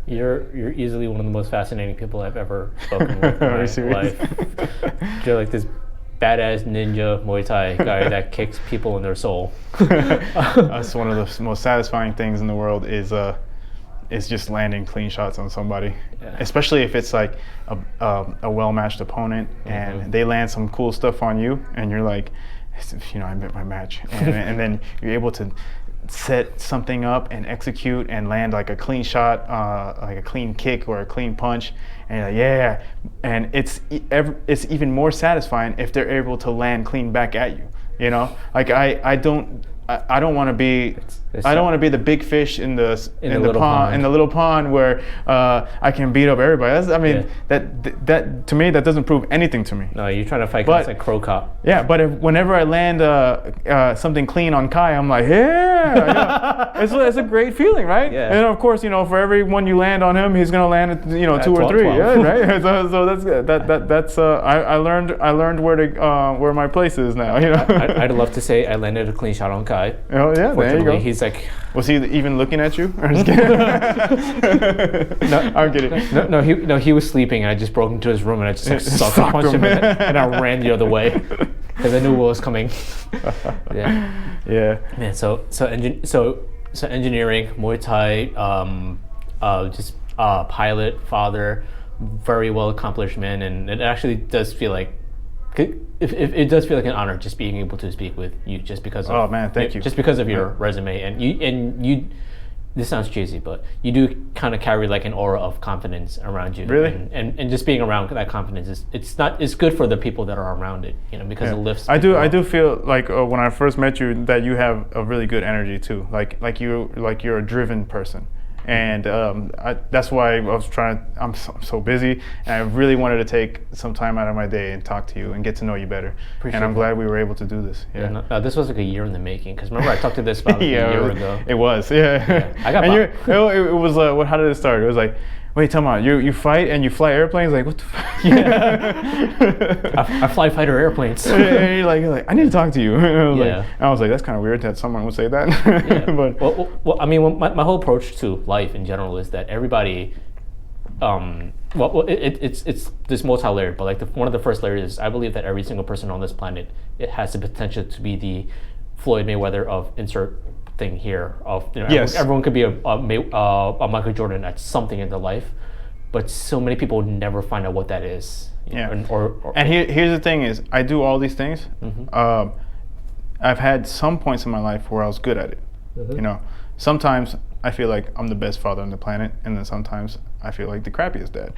You're easily one of the most fascinating people I've ever spoken with in my life. You're like this badass ninja Muay Thai guy that kicks people in their soul. That's one of the most satisfying things in the world is just landing clean shots on somebody, especially if it's like a well-matched opponent and they land some cool stuff on you, and you're like, I bet my match, and then you're able to set something up and execute and land like a clean shot, like a clean kick or a clean punch, and you're like, yeah, and it's even more satisfying if they're able to land clean back at you. Like I don't I don't want to be. I don't want to be the big fish in the little pond where I can beat up everybody. That to me that doesn't prove anything to me. No, you're trying to fight against like Crow Cop. Yeah, but whenever I land something clean on Kai, I'm like, yeah, it's a great feeling, right? Yeah. And of course, for every one you land on him, he's gonna land 2 or 3. 12. Yeah, right. So that's I learned where my place is now. I'd love to say I landed a clean shot on Kai. Oh yeah, there you go. He's like, was he even looking at you? I'm just kidding. No, I'm kidding. No, he was sleeping, and I just broke into his room, and I just like sucker punched him, and I ran the other way because I knew what was coming. Yeah. Man, so engineering, Muay Thai, just pilot, father, very well accomplished man, and it actually does feel like. It does feel like an honor just being able to speak with you, just because. Oh man, thank you. Just because of your resume, and you. This sounds cheesy, but you do kind of carry like an aura of confidence around you. Really? And just being around that confidence it's good for the people that are around it, because it lifts. I do feel like when I first met you that you have a really good energy too. Like you're a driven person. And that's why I'm so busy, and I really wanted to take some time out of my day and talk to you and get to know you better. Appreciate and I'm glad we were able to do this. Yeah. No, this was like a year in the making, because remember I talked to this about a year ago. It was, yeah. I got. And it was how did it start? It was like, wait, tell me, you fight and you fly airplanes? Like, what the fuck? Yeah. I fly fighter airplanes. And you're like, I need to talk to you. I was like, that's kind of weird that someone would say that. Yeah. But well, I mean, my whole approach to life in general is that everybody, it's this multi-layered, but like one of the first layers is I believe that every single person on this planet, it has the potential to be the Floyd Mayweather of insert thing here of yes. Everyone could be a Michael Jordan at something in their life, but so many people never find out what that is. And here's the thing is I do all these things. Mm-hmm. I've had some points in my life where I was good at it. Mm-hmm. Sometimes I feel like I'm the best father on the planet, and then sometimes I feel like the crappiest dad.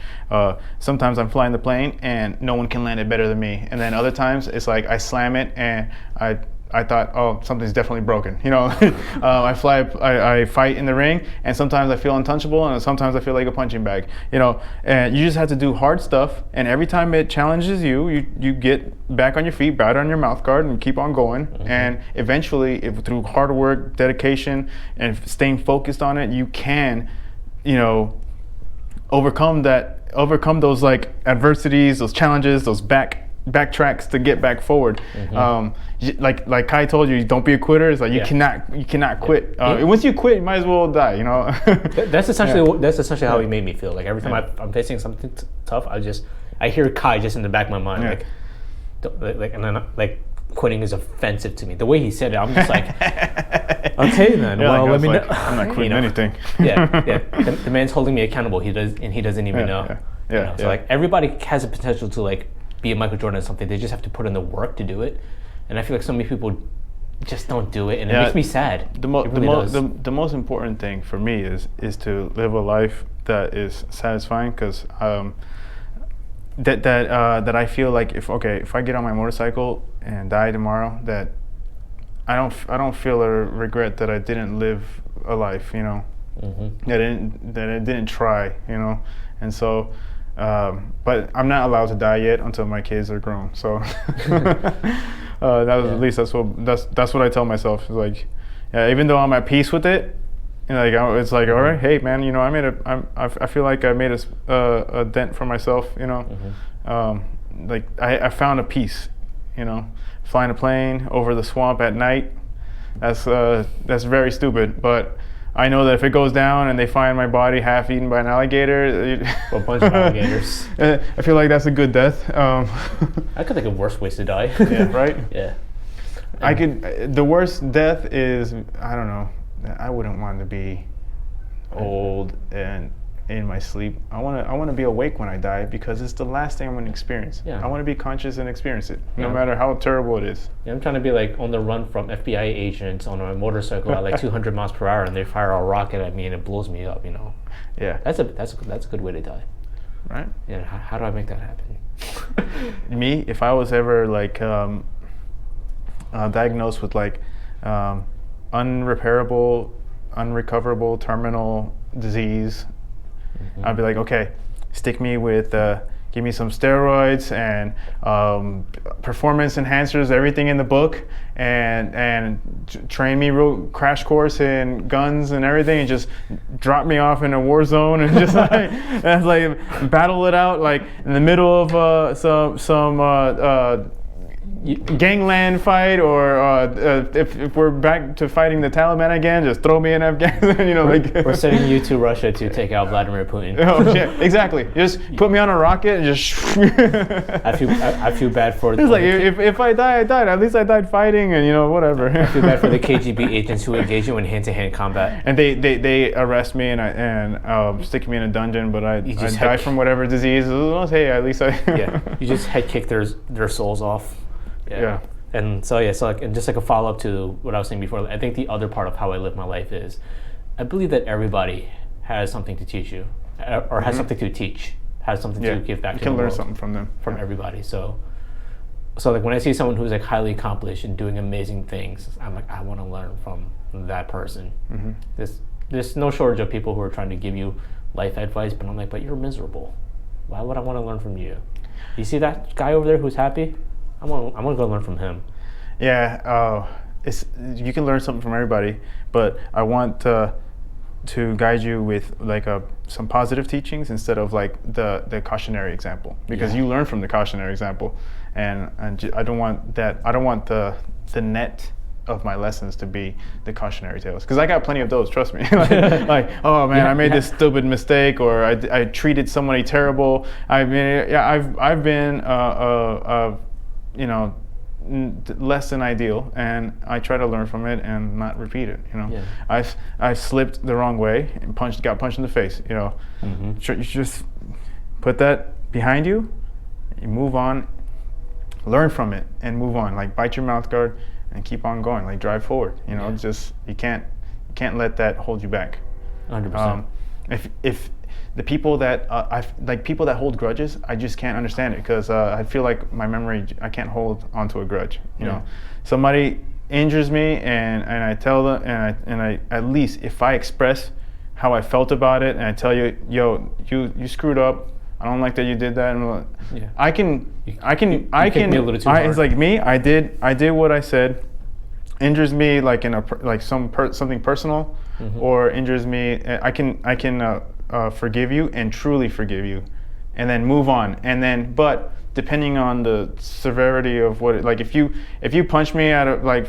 Sometimes I'm flying the plane and no one can land it better than me, and then other times it's like I slam it and I thought, oh, something's definitely broken. I fight in the ring, and sometimes I feel untouchable, and sometimes I feel like a punching bag. And you just have to do hard stuff, and every time it challenges you get back on your feet, batter on your mouth guard, and keep on going. Mm-hmm. And eventually, through hard work, dedication, and staying focused on it, you can, overcome those like adversities, those challenges, those backtracks to get back forward. Mm-hmm. Like Kai told you, don't be a quitter. It's like you cannot quit. Once you quit, you might as well die. That's essentially how he made me feel. Like every time I'm facing something tough, I hear Kai just in the back of my mind, and then quitting is offensive to me. The way he said it, I'm just like, okay then. Well, let me know. I'm not quitting anything. The man's holding me accountable. He doesn't even know. So like everybody has a potential to like be a Michael Jordan or something. They just have to put in the work to do it. And I feel like so many people just don't do it, and it makes me sad. The most important thing for me is to live a life that is satisfying, because that I feel like if I get on my motorcycle and die tomorrow, that I don't feel a regret that I didn't live a life, mm-hmm. that I didn't try, and so. But I'm not allowed to die yet until my kids are grown. So at least that's what I tell myself. It's like, even though I'm at peace with it, it's like, all right, hey man, I feel like I made a dent for myself. Mm-hmm. I found a peace. Flying a plane over the swamp at night. That's very stupid, but. I know that if it goes down and they find my body half eaten by an alligator, a bunch of alligators, I feel like that's a good death. I could think of worse ways to die. Yeah, right? Yeah. The worst death is, I don't know, I wouldn't want to be old and in my sleep. I want to be awake when I die, because it's the last thing I'm going to experience. Yeah. I want to be conscious and experience it, no matter how terrible it is. Yeah, I'm trying to be like on the run from FBI agents on a motorcycle at like 200 miles per hour, and they fire a rocket at me and it blows me up. Yeah. That's a good way to die. Right. Yeah. How do I make that happen? Me, if I was ever diagnosed with unrecoverable terminal disease, I'd be like, okay, stick me with, give me some steroids and performance enhancers, everything in the book, and train me real crash course in guns and everything, and just drop me off in a war zone and just like battle it out like in the middle of some gangland fight, or if we're back to fighting the Taliban again, just throw me in Afghanistan. We're sending you to Russia to take out Vladimir Putin. Oh shit! Exactly. Just put me on a rocket and just. I feel bad for. It's like if I die, I died. At least I died fighting, and whatever. I feel bad for the KGB agents who engage you in hand-to-hand combat. And they arrest me and stick me in a dungeon, but I die from whatever disease. Hey, at least I. Yeah. You just head kick their souls off. Yeah. And so and just like a follow up to what I was saying before, I think the other part of how I live my life is, I believe that everybody has something to teach you, or has something to teach, has something to give back. You to can the learn world something from them, from everybody. So like when I see someone who's like highly accomplished and doing amazing things, I'm like, I want to learn from that person. There's no shortage of people who are trying to give you life advice, but I'm like, but you're miserable. Why would I want to learn from you? You see that guy over there who's happy? I'm gonna go learn from him. Yeah, you can learn something from everybody, but I want to guide you with like some positive teachings instead of like the cautionary example, because you learn from the cautionary example, and I don't want that. I don't want the net of my lessons to be the cautionary tales, because I got plenty of those, trust me. like oh man, I made this stupid mistake, or I treated somebody terrible. I mean, I've been less than ideal, and I try to learn from it and not repeat it. I've slipped the wrong way and got punched in the face. You just put that behind you, you move on, learn from it, and move on. Like bite your mouth guard and keep on going. Like drive forward. Just you can't let that hold you back. 100%. If the people that people that hold grudges, I just can't understand it, because I feel like my memory, I can't hold onto a grudge. Somebody injures me and I tell them, and I at least if I express how I felt about it and I tell you, yo, you screwed up. I don't like that you did that. And I can. Me a little too hard. It's like me. I did what I said. Injures me like in something personal, or injures me. I can forgive you and truly forgive you, and then move on. And then, but depending on the severity of what, like if you punch me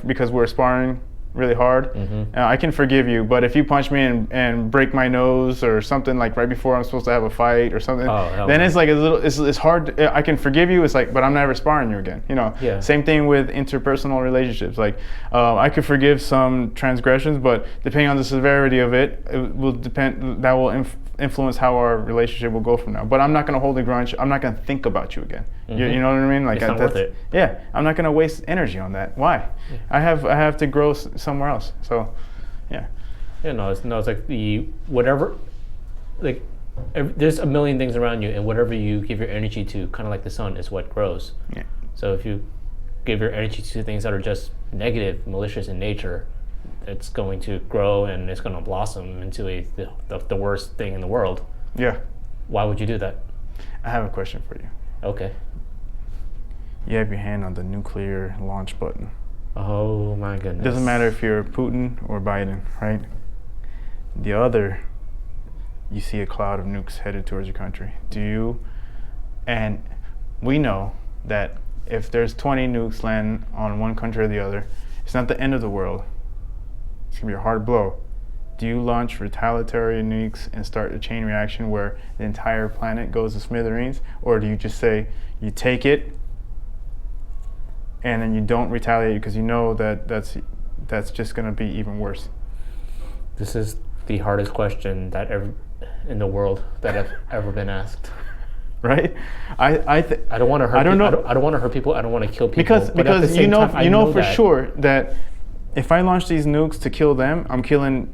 because we're sparring really hard, I can forgive you. But if you punch me and break my nose or something, like right before I'm supposed to have a fight or something, then it's like it's hard. I can forgive you. It's like, but I'm never sparring you again. Same thing with interpersonal relationships. Like I could forgive some transgressions, but depending on the severity of it will depend. That will influence how our relationship will go from now. But I'm not going to hold a grudge. I'm not going to think about you again. You know what I mean? Like it's not worth it. Yeah, I'm not going to waste energy on that. Why? Yeah. I have to grow somewhere else. So, yeah. Yeah, it's like whatever, like there's a million things around you, and whatever you give your energy to, kind of like the sun, is what grows. Yeah. So if you give your energy to things that are just negative, malicious in nature, it's going to grow and it's going to blossom into the worst thing in the world. Yeah. Why would you do that? I have a question for you. Okay. You have your hand on the nuclear launch button. Oh my goodness. It doesn't matter if you're Putin or Biden, right? You see a cloud of nukes headed towards your country. And we know that if there's 20 nukes land on one country or the other, it's not the end of the world. It's gonna be a hard blow. Do you launch retaliatory nukes and start a chain reaction where the entire planet goes to smithereens? Or do you just say, you take it and then you don't retaliate because you know that's just gonna be even worse? This is the hardest question that in the world that I've ever been asked. Right? I don't want to hurt. I don't want to hurt people. I don't want to kill people. Because you know for sure that if I launch these nukes to kill them, I'm killing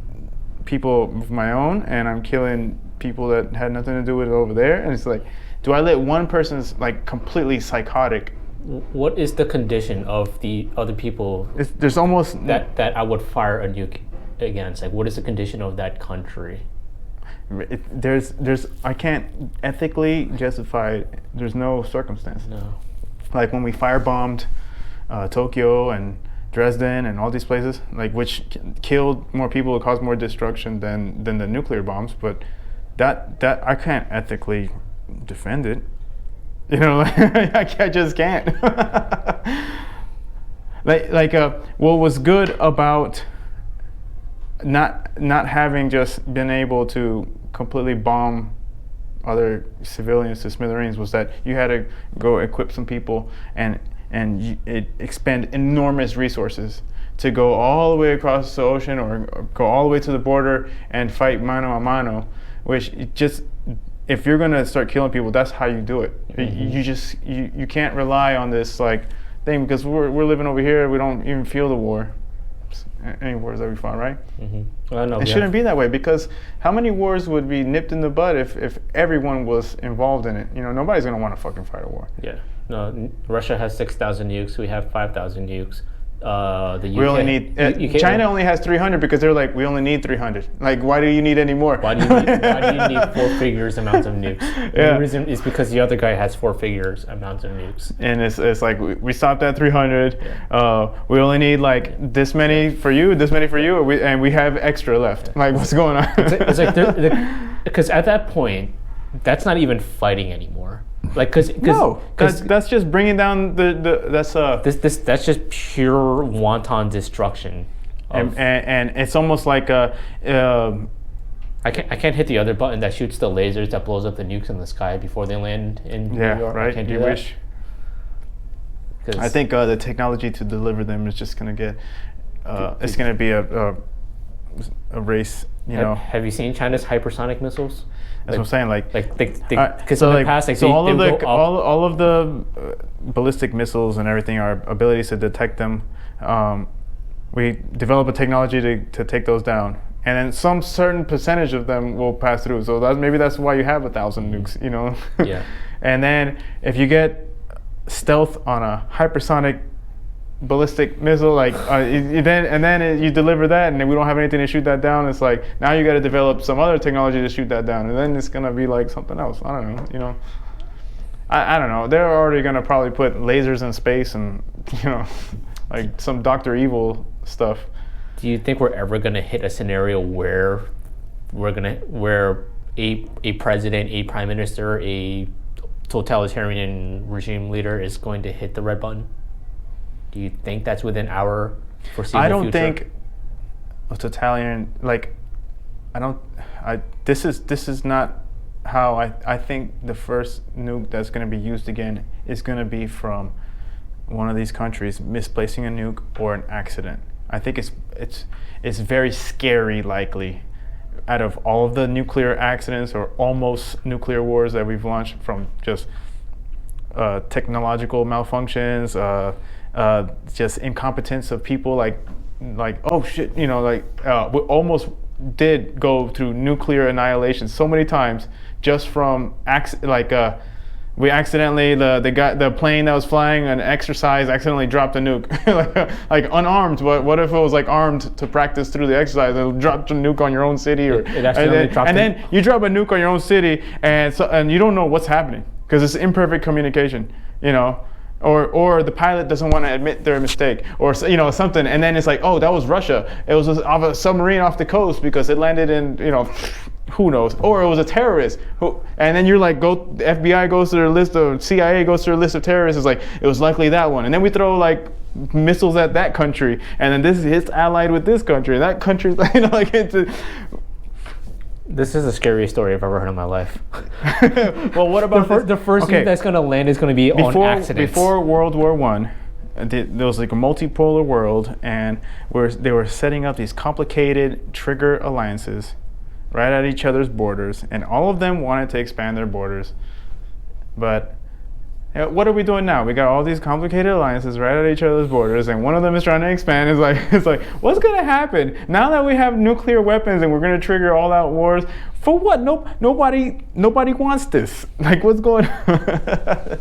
people of my own, and I'm killing people that had nothing to do with it over there. And it's like, do I let one person's like completely psychotic what is the condition of the other people there's almost that I would fire a nuke against? Like, what is the condition of that country? There's I can't ethically justify it. There's no circumstance. No. Like when we firebombed Tokyo and Dresden and all these places, like which killed more people, caused more destruction than the nuclear bombs, but that I can't ethically defend it. You know, I just can't. What was good about not having just been able to completely bomb other civilians to smithereens was that you had to go equip some people and it expend enormous resources to go all the way across the ocean or go all the way to the border and fight mano a mano, which just, if you're gonna start killing people, that's how you do it. Mm-hmm. You can't rely on this like thing because we're living over here. We don't even feel the war. Any wars that we fought, right? Mm-hmm. Well, no, it shouldn't be that way because how many wars would be nipped in the bud if everyone was involved in it? You know, nobody's gonna want to fucking fight a war. Yeah. No, Russia has 6,000 nukes. We have 5,000 nukes. The UK, we only need China only has 300 because they're like, we only need 300. Like, why do you need any more? Why do you need 4 figures amounts of nukes? The reason is because the other guy has 4 figures amounts of nukes. And it's like we stopped at 300. Yeah. We only need like this many for you, this many for you, and we have extra left. Yeah. Like, what's going on? It's like because at that point, that's not even fighting anymore. Like, that's just bringing down that's just pure wanton destruction. And it's almost like I can't hit the other button that shoots the lasers that blows up the nukes in the sky before they land in New York. Right. I can't do you that. wish. I think the technology to deliver them is just going to get. It's going to be a race. You know. Have you seen China's hypersonic missiles? That's what I'm saying. Because in the past, all of the ballistic missiles and everything, our abilities to detect them, we develop a technology to take those down, and then some certain percentage of them will pass through. So maybe that's why you have 1,000 nukes, you know. Yeah. And then if you get stealth on a hypersonic ballistic missile, like then you deliver that, and then we don't have anything to shoot that down. It's like now you got to develop some other technology to shoot that down, and then it's gonna be like something else. I don't know, you know. I don't know. They're already gonna probably put lasers in space, and you know, like some Dr. Evil stuff. Do you think we're ever gonna hit a scenario where a president, a prime minister, a totalitarian regime leader is going to hit the red button? Do you think that's within our foreseeable future? I don't think a totalitarian, this is not how I think the first nuke that's going to be used again is going to be from one of these countries misplacing a nuke or an accident. I think it's very scary likely out of all of the nuclear accidents or almost nuclear wars that we've launched from just technological malfunctions, just incompetence of people, like oh shit, you know, we almost did go through nuclear annihilation so many times just from we accidentally the plane that was flying an exercise accidentally dropped a nuke, like unarmed. What if it was like armed to practice through the exercise and dropped a nuke on your own city, then you drop a nuke on your own city and you don't know what's happening because it's imperfect communication, you know. Or the pilot doesn't want to admit their mistake, or you know something, and then it's like, oh, that was Russia. It was off a submarine off the coast because it landed in, you know, who knows? Or it was a terrorist. And then you're like, the FBI goes to their list, of CIA goes to their list of terrorists. It's like it was likely that one, and then we throw like missiles at that country, and then it's allied with this country, and that country's you know, like it's. This is the scariest story I've ever heard in my life. Well, what about the first nuke that's going to land is going to be on accidents? Before World War I, there was like a multipolar world, and they were setting up these complicated trigger alliances right at each other's borders, and all of them wanted to expand their borders. But what are we doing now? We got all these complicated alliances right at each other's borders, and one of them is trying to expand. It's like, what's going to happen now that we have nuclear weapons and we're going to trigger all-out wars? For what? Nobody wants this. Like, what's going on?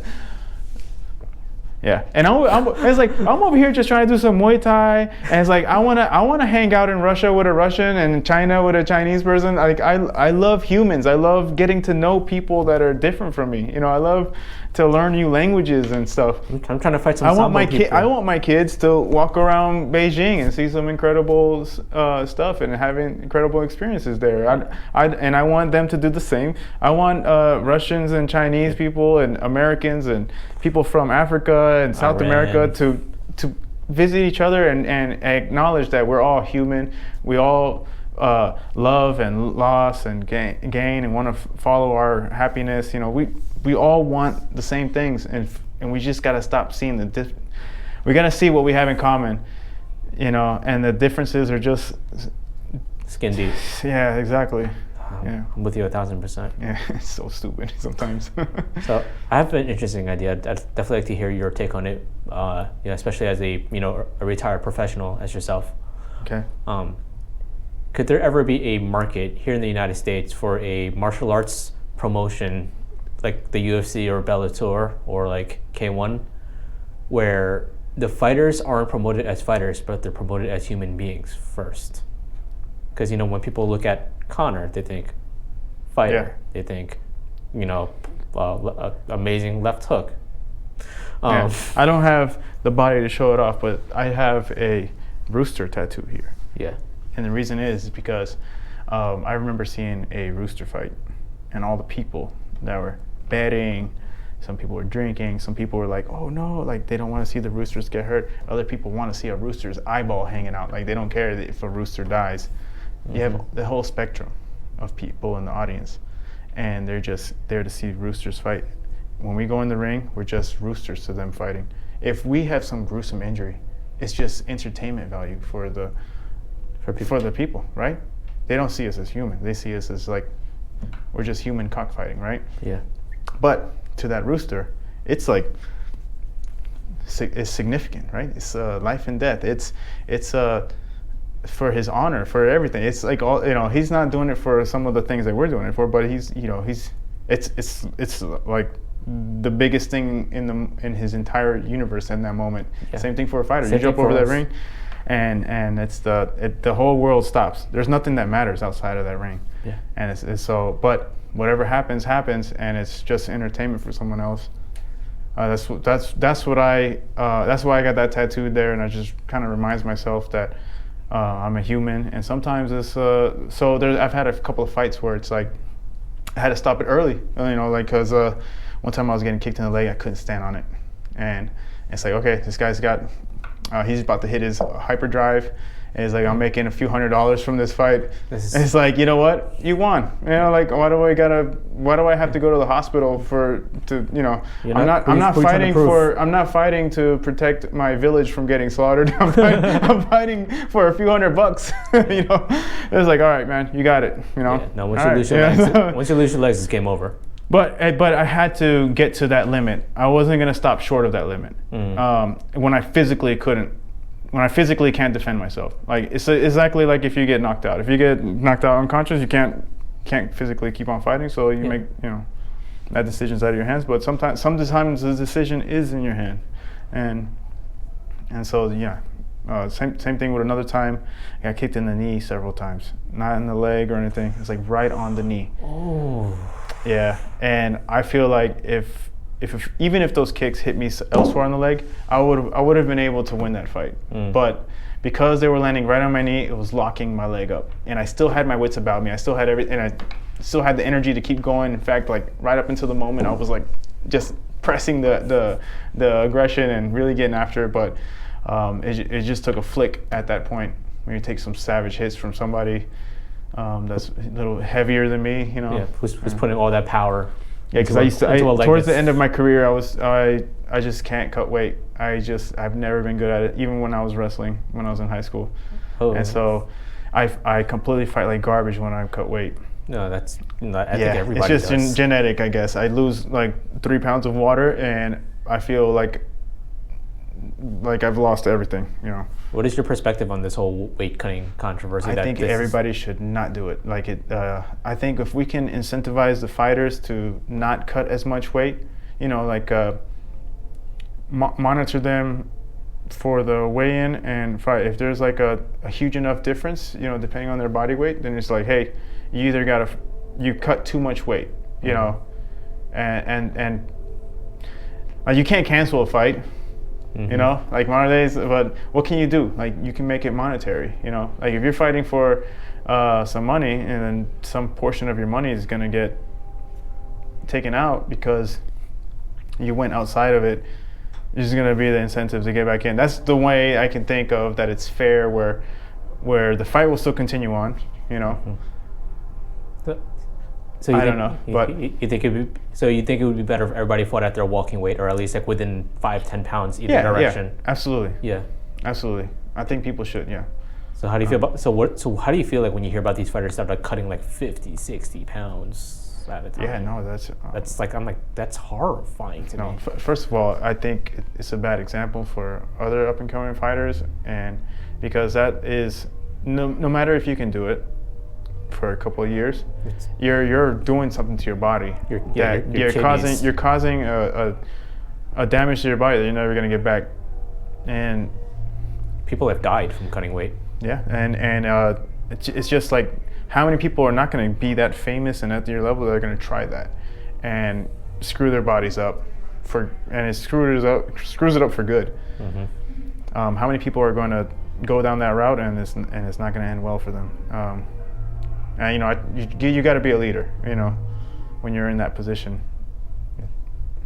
Yeah, and it's like I'm over here just trying to do some Muay Thai, and it's like I wanna hang out in Russia with a Russian and in China with a Chinese person. Like I love humans. I love getting to know people that are different from me. You know, I love to learn new languages and stuff. I'm trying to fight some. I want my kids to walk around Beijing and see some incredible stuff and having incredible experiences there. I want them to do the same. I want Russians and Chinese people and Americans and people from Africa and South America to visit each other and acknowledge that we're all human. We all love and loss and gain and want to follow our happiness. You know, we all want the same things, and we just got to stop seeing we got to see what we have in common, you know, and the differences are just skin deep. Yeah, exactly. Yeah, I'm with you 1,000%. Yeah, it's so stupid sometimes. So I have an interesting idea. I'd definitely like to hear your take on it. You know, especially as a retired professional as yourself. Okay. Could there ever be a market here in the United States for a martial arts promotion, like the UFC or Bellator or like K1, where the fighters aren't promoted as fighters, but they're promoted as human beings first? Because, you know, when people look at Connor, they think fighter. Yeah. They think, you know, amazing left hook. Yeah. I don't have the body to show it off, but I have a rooster tattoo here. Yeah. And the reason is because I remember seeing a rooster fight, and all the people that were betting, some people were drinking, some people were like, oh no, like they don't want to see the roosters get hurt. Other people want to see a rooster's eyeball hanging out. Like they don't care if a rooster dies. Mm-hmm. You have the whole spectrum of people in the audience, and they're just there to see roosters fight. When we go in the ring, we're just roosters to them fighting. If we have some gruesome injury, it's just entertainment value for the people, right? They don't see us as human. They see us as like, we're just human cockfighting, right? Yeah. But to that rooster, it's like, it's significant, right? It's life and death. It's for his honor, for everything. It's like all, you know, he's not doing it for some of the things that we're doing it for, but he's, you know, it's like the biggest thing in his entire universe in that moment. Yeah. Same thing for a fighter. You jump over that ring, and it's the whole world stops. There's nothing that matters outside of that ring. Yeah. And it's so, but whatever happens, and it's just entertainment for someone else. That's why I got that tattooed there, and I just kind of reminds myself that I'm a human, and sometimes it's I've had a couple of fights where it's like I had to stop it early, you know, like because one time I was getting kicked in the leg, I couldn't stand on it, and it's like, okay, this guy's got he's about to hit his hyperdrive, and it's like, I'm making a few $100s from this fight. And it's like, you know what, you won, you know, like why do I have to go to the hospital I'm not fighting to protect my village from getting slaughtered. I'm fighting for a few $100. You know, it's like, all right, man, you got it, you know. Yeah, no, once you lose your legs, it's game over. But I had to get to that limit. I wasn't gonna stop short of that limit. When I physically can't defend myself. Like it's exactly like if you get knocked out. If you get knocked out unconscious, you can't physically keep on fighting. So you make, you know, that decision's out of your hands. But sometimes the decision is in your hand, and so yeah. Same thing with another time. I got kicked in the knee several times. Not in the leg or anything. It's like right on the knee. Oh. Yeah, and I feel like if even if those kicks hit me elsewhere on the leg, I would have been able to win that fight. But because they were landing right on my knee, it was locking my leg up, and I still had my wits about me. I still had everything, and I still had the energy to keep going. In fact, like right up until the moment, I was like just pressing the aggression and really getting after it. But it just took a flick at that point when you take some savage hits from somebody that's a little heavier than me, you know. Yeah, who's putting all that power. Yeah, because towards the end of my career, I just can't cut weight. I've never been good at it, even when I was wrestling when I was in high school. Oh. And so I completely fight like garbage when I cut weight. No, I think everybody it's just genetic, I guess. I lose like 3 pounds of water, and I feel like I've lost everything, you know. What is your perspective on this whole weight cutting controversy? I think everybody should not do it. Like I think if we can incentivize the fighters to not cut as much weight, you know, like monitor them for the weigh-in and fight. If there's like a huge enough difference, depending on their body weight, then it's like, hey, you either you cut too much weight, and you can't cancel a fight, like nowadays. But what can you do? Like, you can make it monetary, like if you're fighting for some money, and then some portion of your money is gonna get taken out because you went outside of it. There's going to be the incentive to get back in. That's the way I can think of that it's fair, where the fight will still continue on, So I don't know, but you think it would be better if everybody fought at their walking weight, or at least like within 5-10 pounds either direction? Yeah, absolutely. Yeah, absolutely. I think people should. Yeah. So how do you feel about So how do you feel like when you hear about these fighters that are like cutting like 50, 60 pounds? At a time? Yeah, no, that's like, I'm like, that's horrifying to me. First of all, I think it's a bad example for other up and coming fighters, and because that is no matter if you can do it for a couple of years, you're doing something to your body. You're causing a damage to your body that you're never going to get back, and people have died from cutting weight. Yeah, and it's just like, how many people are not going to be that famous and at your level that are going to try that and screw their bodies up and it screws it up for good. How many people are going to go down that route and it's not going to end well for them? And you got to be a leader, when you're in that position.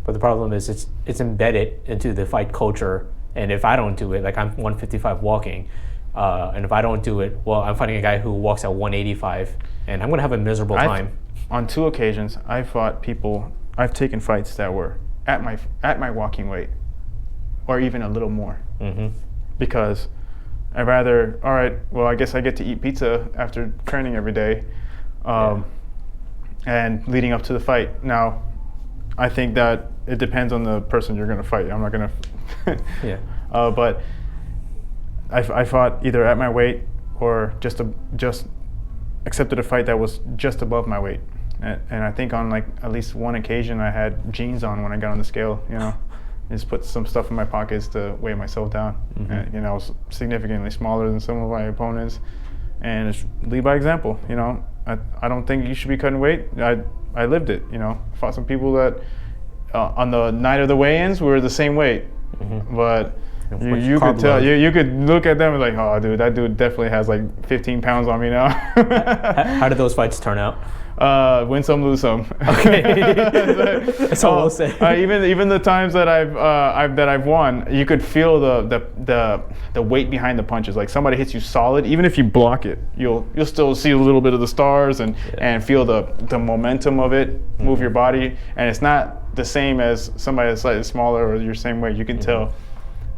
But the problem is it's embedded into the fight culture, and if I don't do it, like I'm 155 walking. And if I don't do it, well, I'm fighting a guy who walks at 185, and I'm going to have a miserable time. On 2 occasions, I've taken fights that were at my walking weight, or even a little more, because I'd rather, all right, well, I guess I get to eat pizza after training every day, and leading up to the fight. Now, I think that it depends on the person you're going to fight. I'm not going to, but I fought either at my weight or just accepted a fight that was just above my weight, and I think on like at least one occasion I had jeans on when I got on the scale. Just put some stuff in my pockets to weigh myself down. And, I was significantly smaller than some of my opponents, and just lead by example. I don't think you should be cutting weight. I lived it. Fought some people that on the night of the weigh-ins were the same weight, but. You could tell. You could look at them and like, oh, dude, that dude definitely has like 15 pounds on me now. How did those fights turn out? Win some, lose some. Okay, that's all I'll say. Even the times that I've won, you could feel the weight behind the punches. Like somebody hits you solid, even if you block it, you'll still see a little bit of the stars and feel the momentum of it move your body. And it's not the same as somebody that's slightly smaller or your same weight. You can tell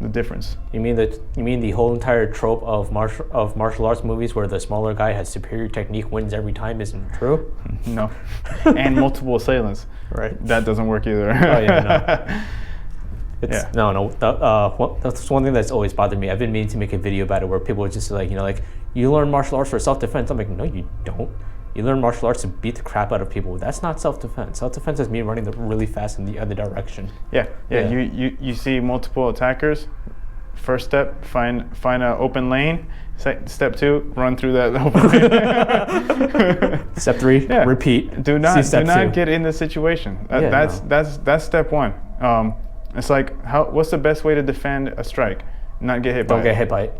the difference. You mean the whole entire trope of martial arts movies where the smaller guy has superior technique, wins every time, isn't true? No. And multiple assailants. Right. That doesn't work either. Oh yeah, no. No. That's one thing that's always bothered me. I've been meaning to make a video about it where people are just like, you learn martial arts for self-defense. I'm like, no, you don't. You learn martial arts to beat the crap out of people. That's not self-defense. Self-defense is me running really fast in the other direction. Yeah. You see multiple attackers. First step, find an open lane. Step 2, run through that open lane. Step 3, repeat. Do not get in the situation. That's step 1. It's like, what's the best way to defend a strike? Not get hit by it. Don't get hit by it.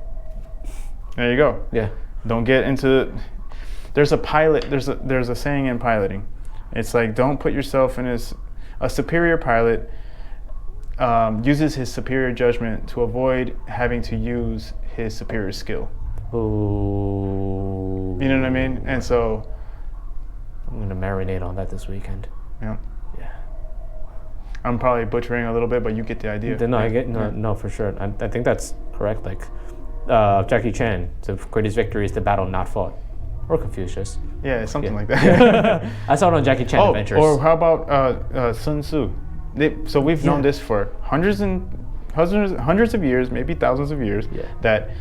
There you go. Yeah. Don't get into. There's a saying in piloting. It's like, don't put yourself in a superior pilot uses his superior judgment to avoid having to use his superior skill. Ooh. You know what I mean? And so I'm gonna marinate on that this weekend. Yeah. I'm probably butchering a little bit, but you get the idea. No, for sure. I think that's correct. Like Jackie Chan, the greatest victory is the battle not fought. Or Confucius. Yeah, something like that. I saw it on Jackie Chan Adventures. Or how about Sun Tzu? So we've known this for hundreds of years, maybe thousands of years, that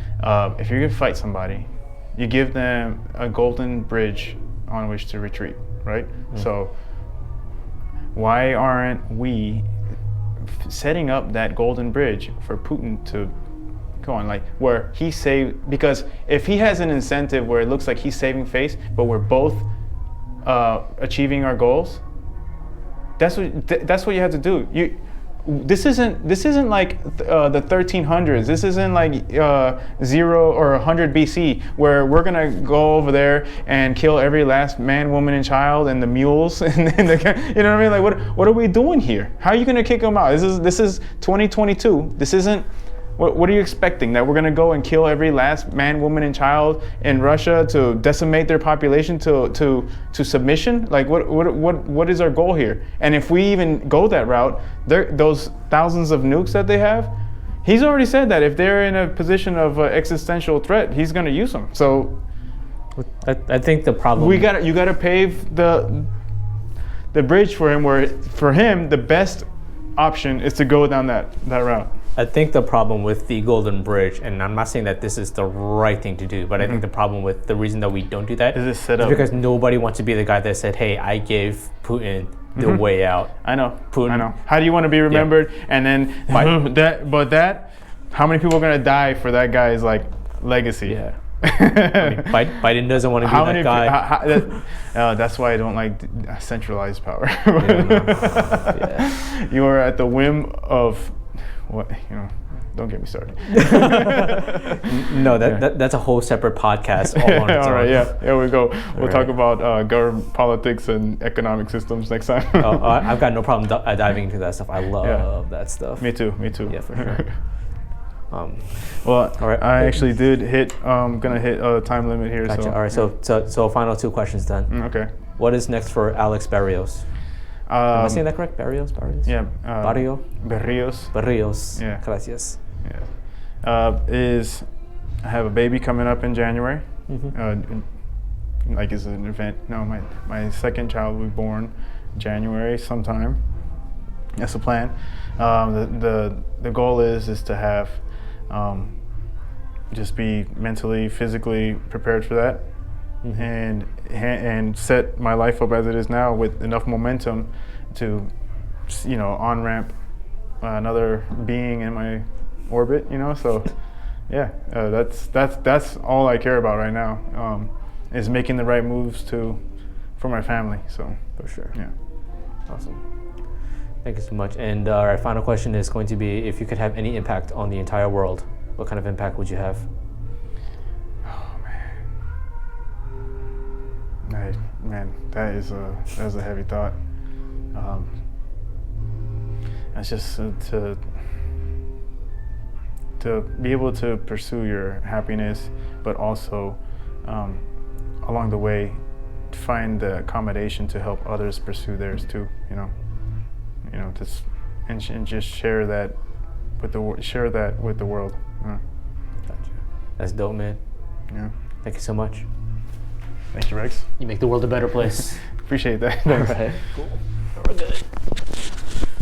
if you're going to fight somebody, you give them a golden bridge on which to retreat, right? So why aren't we setting up that golden bridge for Putin to go on, like where he saved, because if he has an incentive where it looks like he's saving face, but we're both achieving our goals, that's what you have to do. This isn't like the 1300s. This isn't like 0 or 100 BC, where we're gonna go over there and kill every last man, woman, and child, and the mules, and you know what I mean? Like, what are we doing here? How are you gonna kick them out? This is 2022. This isn't. What are you expecting? That we're gonna go and kill every last man, woman, and child in Russia to decimate their population to submission? Like, what is our goal here? And if we even go that route, those thousands of nukes that they have, he's already said that if they're in a position of existential threat, he's gonna use them. So, I think the problem you gotta pave the bridge for him. Where for him the best option is to go down that route. I think the problem with the Golden Bridge, and I'm not saying that this is the right thing to do, but I think the problem with the reason that we don't do that is set up because nobody wants to be the guy that said, hey, I gave Putin the way out. I know. Putin. I know. How do you want to be remembered? Yeah. And then how many people are going to die for that guy's like legacy? Yeah. I mean, Biden doesn't want to be that guy. That's why I don't like centralized power. Yeah. You are at the whim of what, don't get me started. No, that's a whole separate podcast. All right, yeah, there we go. We'll talk about government politics and economic systems next time. I've got no problem diving into that stuff. I love that stuff. Me too. Yeah, for sure. Well, all right. I actually did hit. Gonna hit a time limit here. Gotcha. So. All right. So final 2 questions then. Okay. What is next for Alex Berrios? Am I saying that correct? Berrios? Yeah. Berrios. Yeah. Gracias. Yeah. I have a baby coming up in January. Like it's an event. No, my second child will be born January sometime. That's the plan. The goal is to have just be mentally, physically prepared for that, and set my life up as it is now with enough momentum to, on ramp another being in my orbit. So, yeah, that's all I care about right now, is making the right moves for my family. So for sure. Yeah. Awesome. Thank you so much. And our final question is going to be, if you could have any impact on the entire world, what kind of impact would you have? Oh man, that is a heavy thought. It's just to be able to pursue your happiness, but also along the way find the accommodation to help others pursue theirs too. And just share that with the world. Gotcha. That's dope, man. Yeah. Thank you so much. Thank you, Rex. You make the world a better place. Appreciate that. All right. Cool. We're good.